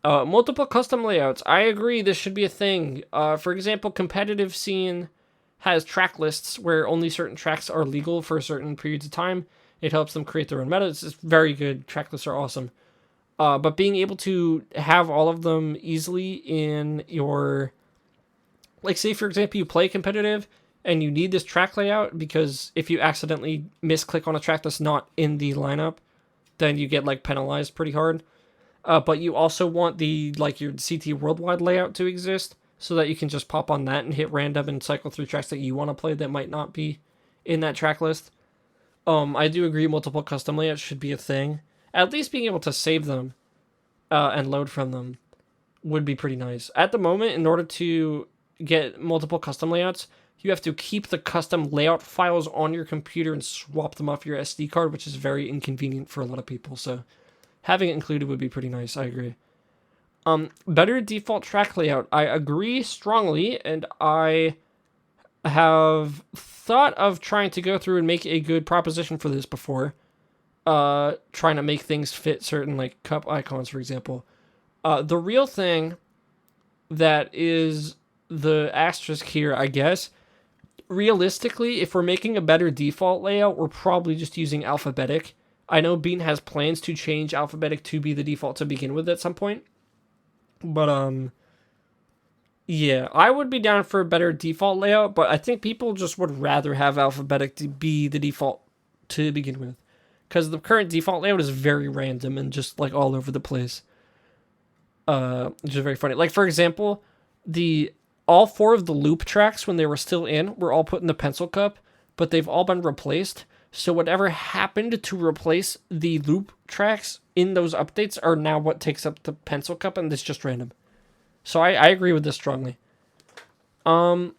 Multiple custom layouts. I agree this should be a thing. For example, competitive scene has track lists where only certain tracks are legal for certain periods of time. It helps them create their own meta. It's very good. Track lists are awesome. But being able to have all of them easily in your... Like, say, for example, you play competitive and you need this track layout because if you accidentally misclick on a track that's not in the lineup, then you get, like, penalized pretty hard. But you also want the, like, your CT worldwide layout to exist so that you can just pop on that and hit random and cycle through tracks that you want to play that might not be in that track list. I do agree multiple custom layouts should be a thing. At least being able to save them and load from them would be pretty nice. At the moment, in order to get multiple custom layouts, you have to keep the custom layout files on your computer and swap them off your SD card, which is very inconvenient for a lot of people. So having it included would be pretty nice. I agree. Better default track layout. I agree strongly, and I have thought of trying to go through and make a good proposition for this before. Trying to make things fit certain, like, cup icons, for example. The real thing that is the asterisk here, I guess, realistically, if we're making a better default layout, we're probably just using alphabetic. I know Bean has plans to change alphabetic to be the default to begin with at some point. But, yeah, I would be down for a better default layout, but I think people just would rather have alphabetic to be the default to begin with. Because the current default layout is very random and just, like, all over the place. Which is very funny. Like, for example, all 4 of the loop tracks, when they were still in, were all put in the pencil cup, but they've all been replaced. So whatever happened to replace the loop tracks in those updates are now what takes up the pencil cup, and it's just random. So I agree with this strongly. Option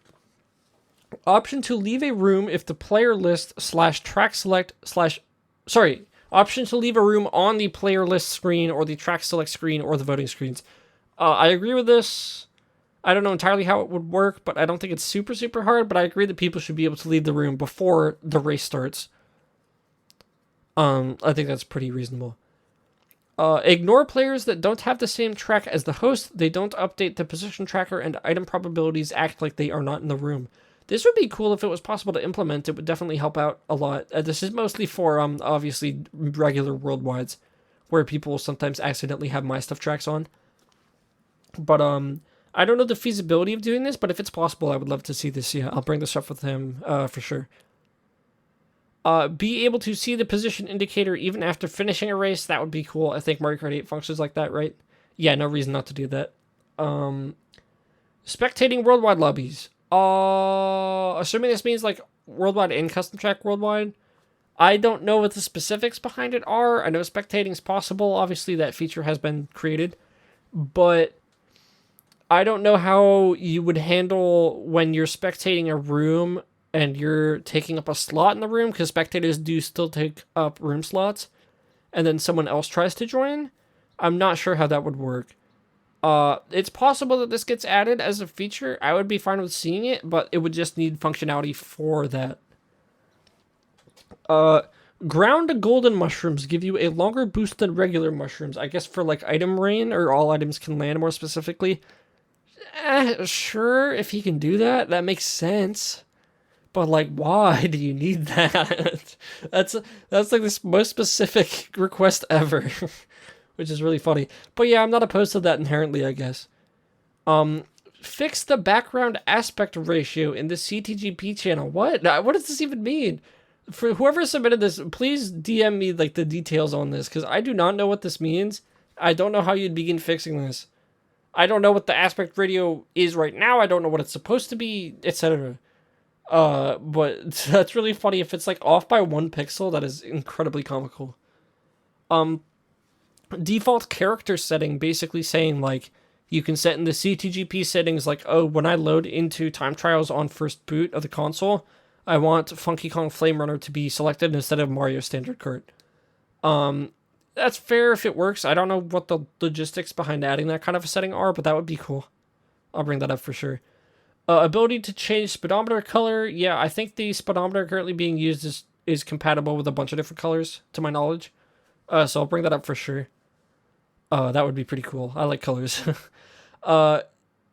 to leave a room if the player list / track select / option to leave a room on the player list screen or the track select screen or the voting screens. I agree with this. I don't know entirely how it would work, but I don't think it's super, super hard, but I agree that people should be able to leave the room before the race starts. I think that's pretty reasonable. Ignore players that don't have the same track as the host. They don't update the position tracker and item probabilities act like they are not in the room. This would be cool if it was possible to implement. It would definitely help out a lot. This is mostly for, obviously, regular worldwides, where people will sometimes accidentally have my stuff tracks on. But, I don't know the feasibility of doing this, but if it's possible, I would love to see this. Yeah, I'll bring this up with him, for sure. Be able to see the position indicator even after finishing a race. That would be cool. I think Mario Kart 8 functions like that, right? Yeah, no reason not to do that. Spectating worldwide lobbies. Assuming this means like worldwide and custom track worldwide. I don't know what the specifics behind it are. I know spectating is possible. Obviously, that feature has been created. But I don't know how you would handle when you're spectating a room and you're taking up a slot in the room, because spectators do still take up room slots, and then someone else tries to join. I'm not sure how that would work. It's possible that this gets added as a feature. I would be fine with seeing it, but it would just need functionality for that. Ground golden mushrooms give you a longer boost than regular mushrooms. I guess for like item rain, or all items can land more specifically. Sure, if he can do that, that makes sense. But like, why do you need that? that's like the most specific request ever, which is really funny. But yeah, I'm not opposed to that inherently, I guess. Fix the background aspect ratio in the CTGP channel. What? What does this even mean? For whoever submitted this, please DM me like the details on this, because I do not know what this means. I don't know how you'd begin fixing this. I don't know what the aspect ratio is right now. I don't know what it's supposed to be, etc. But that's really funny. If it's like off by 1 pixel, that is incredibly comical. Default character setting, basically saying like, you can set in the CTGP settings like, oh, when I load into time trials on first boot of the console, I want Funky Kong Flame Runner to be selected instead of Mario Standard Kart. That's fair if it works. I don't know what the logistics behind adding that kind of a setting are, but that would be cool. I'll bring that up for sure. Ability to change speedometer color. Yeah, I think the speedometer currently being used is compatible with a bunch of different colors, to my knowledge. So I'll bring that up for sure. That would be pretty cool. I like colors.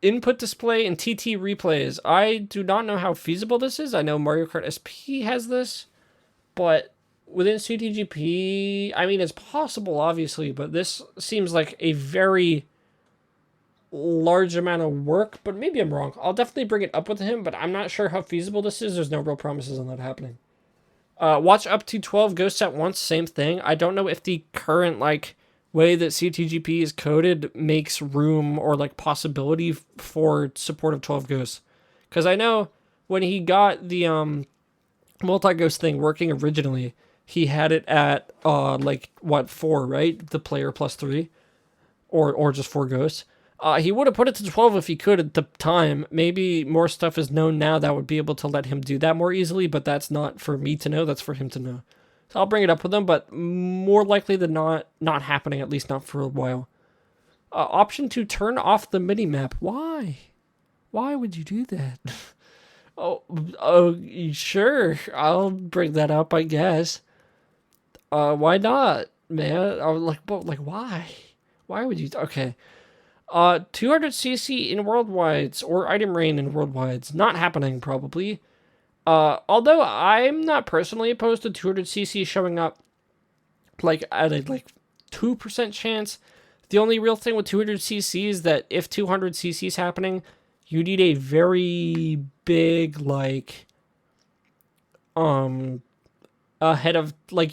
Input display and TT replays. I do not know how feasible this is. I know Mario Kart SP has this, but within CTGP, I mean, it's possible, obviously, but this seems like a very large amount of work, but maybe I'm wrong. I'll definitely bring it up with him, but I'm not sure how feasible this is. There's no real promises on that happening. Watch up to 12 ghosts at once, same thing. I don't know if the current, like, way that CTGP is coded makes room or, like, possibility for support of 12 ghosts. Because I know when he got the multi-ghost thing working originally, he had it at, 4, right? The player plus 3. Or just 4 ghosts. He would have put it to 12 if he could at the time. Maybe more stuff is known now that would be able to let him do that more easily, but that's not for me to know, that's for him to know. So I'll bring it up with him, but more likely than not happening, at least not for a while. Option to turn off the minimap. Why? Why would you do that? oh, sure. I'll bring that up, I guess. Why not, man? Why? Why would you? Okay. 200cc in worldwides or item rain in worldwides. Not happening, probably. Although I'm not personally opposed to 200cc showing up, like, at a, 2% chance. The only real thing with 200cc is that if 200cc is happening, you need a very big, you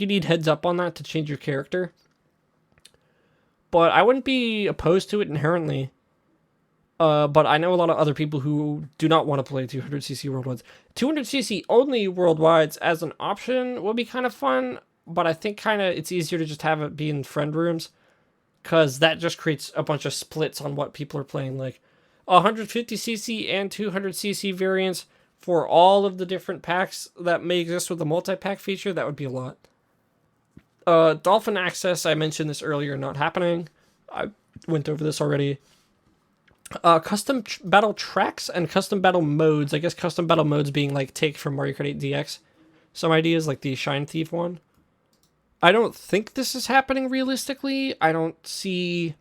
need heads up on that to change your character. But I wouldn't be opposed to it inherently. But I know a lot of other people who do not want to play 200cc worldwides. 200cc only worldwides as an option would be kind of fun, but I think it's easier to just have it be in friend rooms, because that just creates a bunch of splits on what people are playing. Like 150cc and 200cc variants for all of the different packs that may exist with the multi-pack feature, that would be a lot. Dolphin access, I mentioned this earlier, not happening. I went over this already. Custom battle tracks and custom battle modes. I guess custom battle modes being like take from Mario Kart 8 DX. Some ideas like the Shine Thief one. I don't think this is happening realistically. I don't see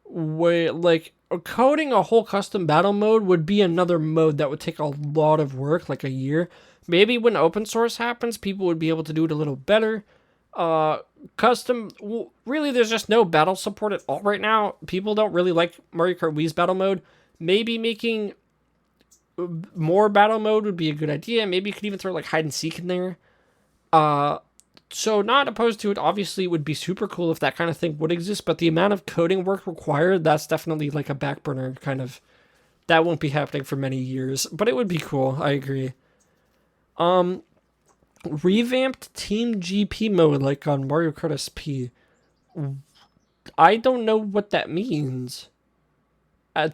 where, like, coding a whole custom battle mode would be another mode that would take a lot of work, like a year. Maybe when open source happens, people would be able to do it a little better. Really, there's just no battle support at all right now. People don't really like Mario Kart Wii's battle mode. Maybe making more battle mode would be a good idea. Maybe you could even throw like hide and seek in there. So not opposed to it. Obviously, it would be super cool if that kind of thing would exist, but the amount of coding work required, that's definitely like a back burner kind of. That won't be happening for many years, but it would be cool. I agree. Revamped Team GP mode like on Mario Kart SP. I don't know what that means.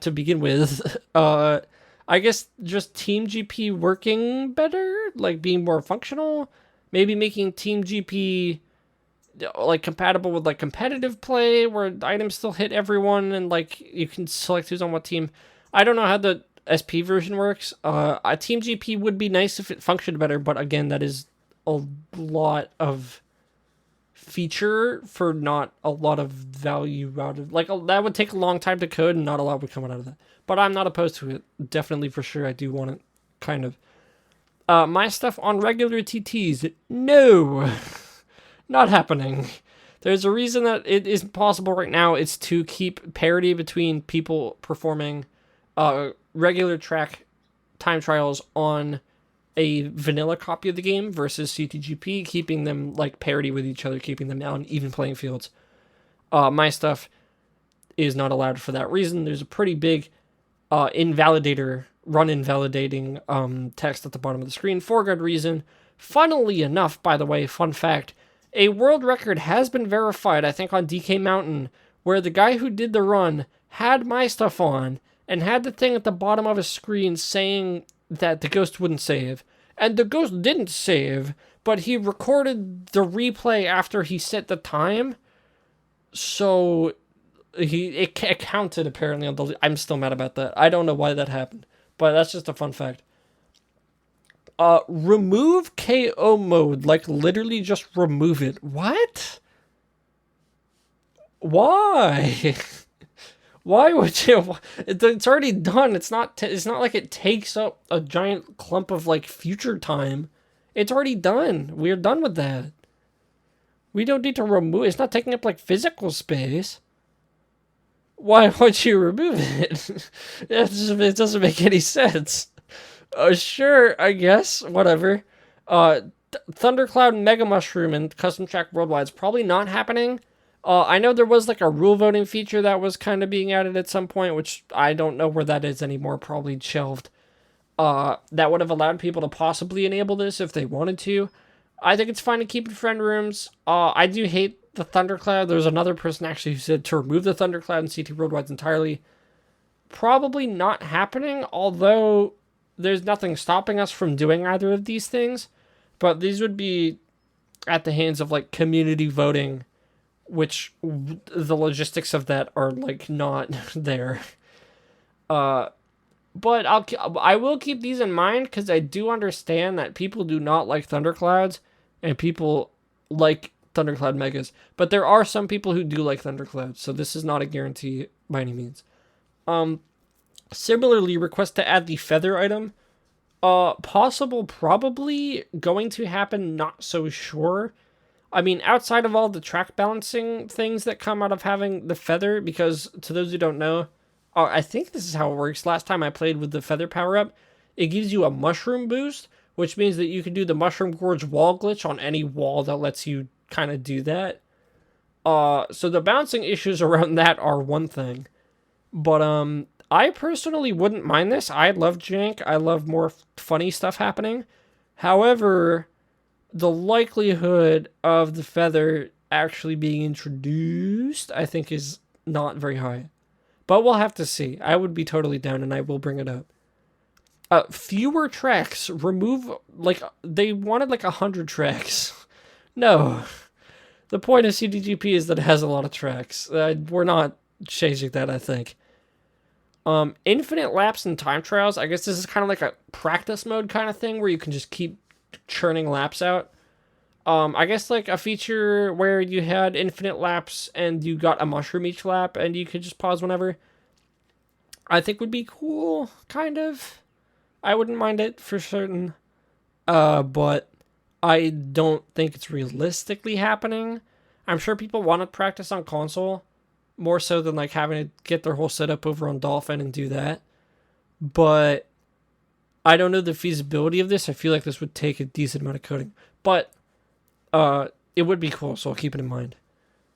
To begin with, I guess just Team GP working better, like being more functional. Maybe making Team GP like compatible with like competitive play where items still hit everyone and like you can select who's on what team. I don't know how the SP version works. A Team GP would be nice if it functioned better, but again, that is a lot of feature for not a lot of value out of, like, that would take a long time to code and not a lot would come out of that. But I'm not opposed to it. Definitely for sure. I do want it kind of. My stuff on regular TTs. No, not happening. There's a reason that it isn't possible right now. It's to keep parity between people performing regular track time trials on a vanilla copy of the game versus CTGP, keeping them like parity with each other, keeping them on even playing fields. My stuff is not allowed for that reason. There's a pretty big invalidating text at the bottom of the screen for good reason. Funnily enough, by the way, fun fact, a world record has been verified, I think on DK Mountain, where the guy who did the run had my stuff on and had the thing at the bottom of his screen saying that the ghost wouldn't save. And the ghost didn't save, but he recorded the replay after he set the time. So it counted apparently on the... I'm still mad about that. I don't know why that happened, but that's just a fun fact. Remove KO mode, like literally just remove it. What? Why? Why would you? It's already done. It's not like it takes up a giant clump of like future time. It's already done. We're done with that. We don't need to remove. It's not taking up like physical space. Why would you remove it? It doesn't make any sense. Sure, I guess. Whatever. Thundercloud Mega Mushroom and Custom Track Worldwide is probably not happening. I know there was like a rule voting feature that was kind of being added at some point, which I don't know where that is anymore, probably shelved. That would have allowed people to possibly enable this if they wanted to. I think it's fine to keep in friend rooms. I do hate the Thundercloud. There's another person actually who said to remove the Thundercloud and CT Worldwide entirely. Probably not happening, although there's nothing stopping us from doing either of these things. But these would be at the hands of like community voting, which the logistics of that are like not there. But I will keep these in mind because I do understand that people do not like Thunderclouds and people like Thundercloud Megas. But there are some people who do like Thunderclouds, so this is not a guarantee by any means. Similarly, request to add the feather item. Possible, probably, going to happen, not so sure. I mean, outside of all the track balancing things that come out of having the feather, because to those who don't know, I think this is how it works. Last time I played with the feather power-up, it gives you a mushroom boost, which means that you can do the Mushroom Gorge wall glitch on any wall that lets you kind of do that. So the bouncing issues around that are one thing. But, I personally wouldn't mind this. I love jank. I love more funny stuff happening. However, the likelihood of the feather actually being introduced, I think, is not very high. But we'll have to see. I would be totally down, and I will bring it up. Fewer tracks. Remove, like, they wanted, like, 100 tracks. No. The point of CTGP is that it has a lot of tracks. We're not changing that, I think. Infinite laps and time trials. I guess this is kind of like a practice mode kind of thing where you can just keep churning laps out. I guess like a feature where you had infinite laps and you got a mushroom each lap and you could just pause whenever. I think would be cool, kind of. I wouldn't mind it for certain. But I don't think it's realistically happening. I'm sure people want to practice on console more so than like having to get their whole setup over on Dolphin and do that. But I don't know the feasibility of this. I feel like this would take a decent amount of coding. But it would be cool, so I'll keep it in mind.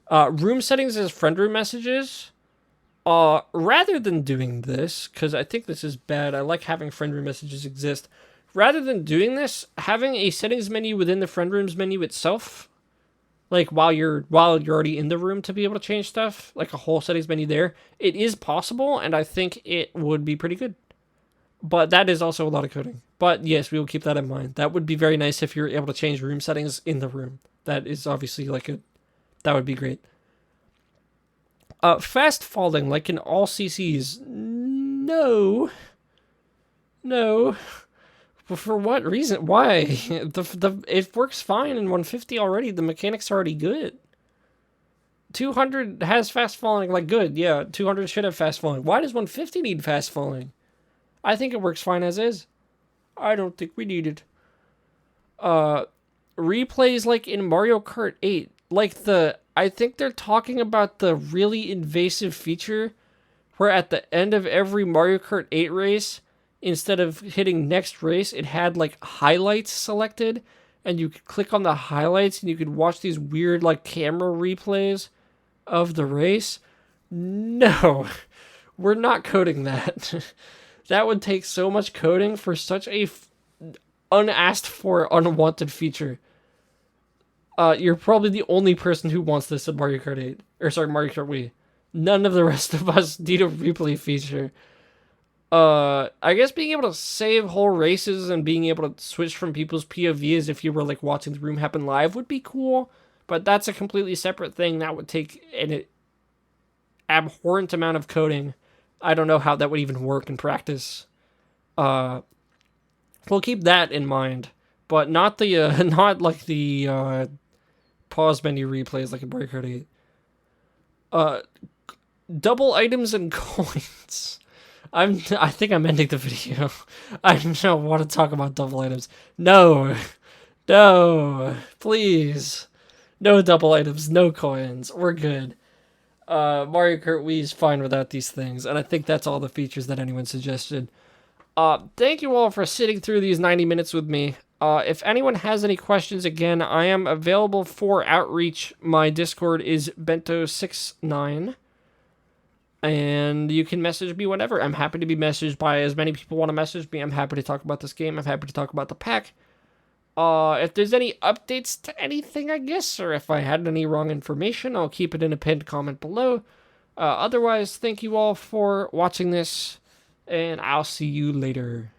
Room settings as friend room messages. Rather than doing this, because I think this is bad, I like having friend room messages exist. Rather than doing this, having a settings menu within the friend rooms menu itself, like while you're already in the room to be able to change stuff, like a whole settings menu there, it is possible, and I think it would be pretty good. But that is also a lot of coding. But yes, we will keep that in mind. That would be very nice if you're able to change room settings in the room. That is obviously that would be great. Fast falling, like in all CCs. No. For what reason? Why? It works fine in 150 already. The mechanics are already good. 200 has fast falling, like good. Yeah, 200 should have fast falling. Why does 150 need fast falling? I think it works fine as is. I don't think we need it. Replays like in Mario Kart 8. I think they're talking about the really invasive feature where at the end of every Mario Kart 8 race, instead of hitting next race, it had like highlights selected, and you could click on the highlights and you could watch these weird like camera replays of the race. No, we're not coding that. That would take so much coding for such a unasked for, unwanted feature. You're probably the only person who wants this in Mario Kart 8. Mario Kart Wii. None of the rest of us need a replay feature. I guess being able to save whole races and being able to switch from people's POVs if you were like watching the room happen live would be cool, but that's a completely separate thing. That would take an abhorrent amount of coding. I don't know how that would even work in practice. We'll keep that in mind, but not the not like the pause menu replays like in Mario Kart 8. Double items and coins. I think I'm ending the video. I don't want to talk about double items. No, please. No double items, no coins. We're good. Mario Kart Wii is fine without these things, and I think that's all the features that anyone suggested. Thank you all for sitting through these 90 minutes with me. If anyone has any questions, again, I am available for outreach. My Discord is bento69. And you can message me whenever. I'm happy to be messaged by as many people want to message me. I'm happy to talk about this game. I'm happy to talk about the pack. If there's any updates to anything, I guess, or if I had any wrong information, I'll keep it in a pinned comment below. Otherwise, thank you all for watching this, and I'll see you later.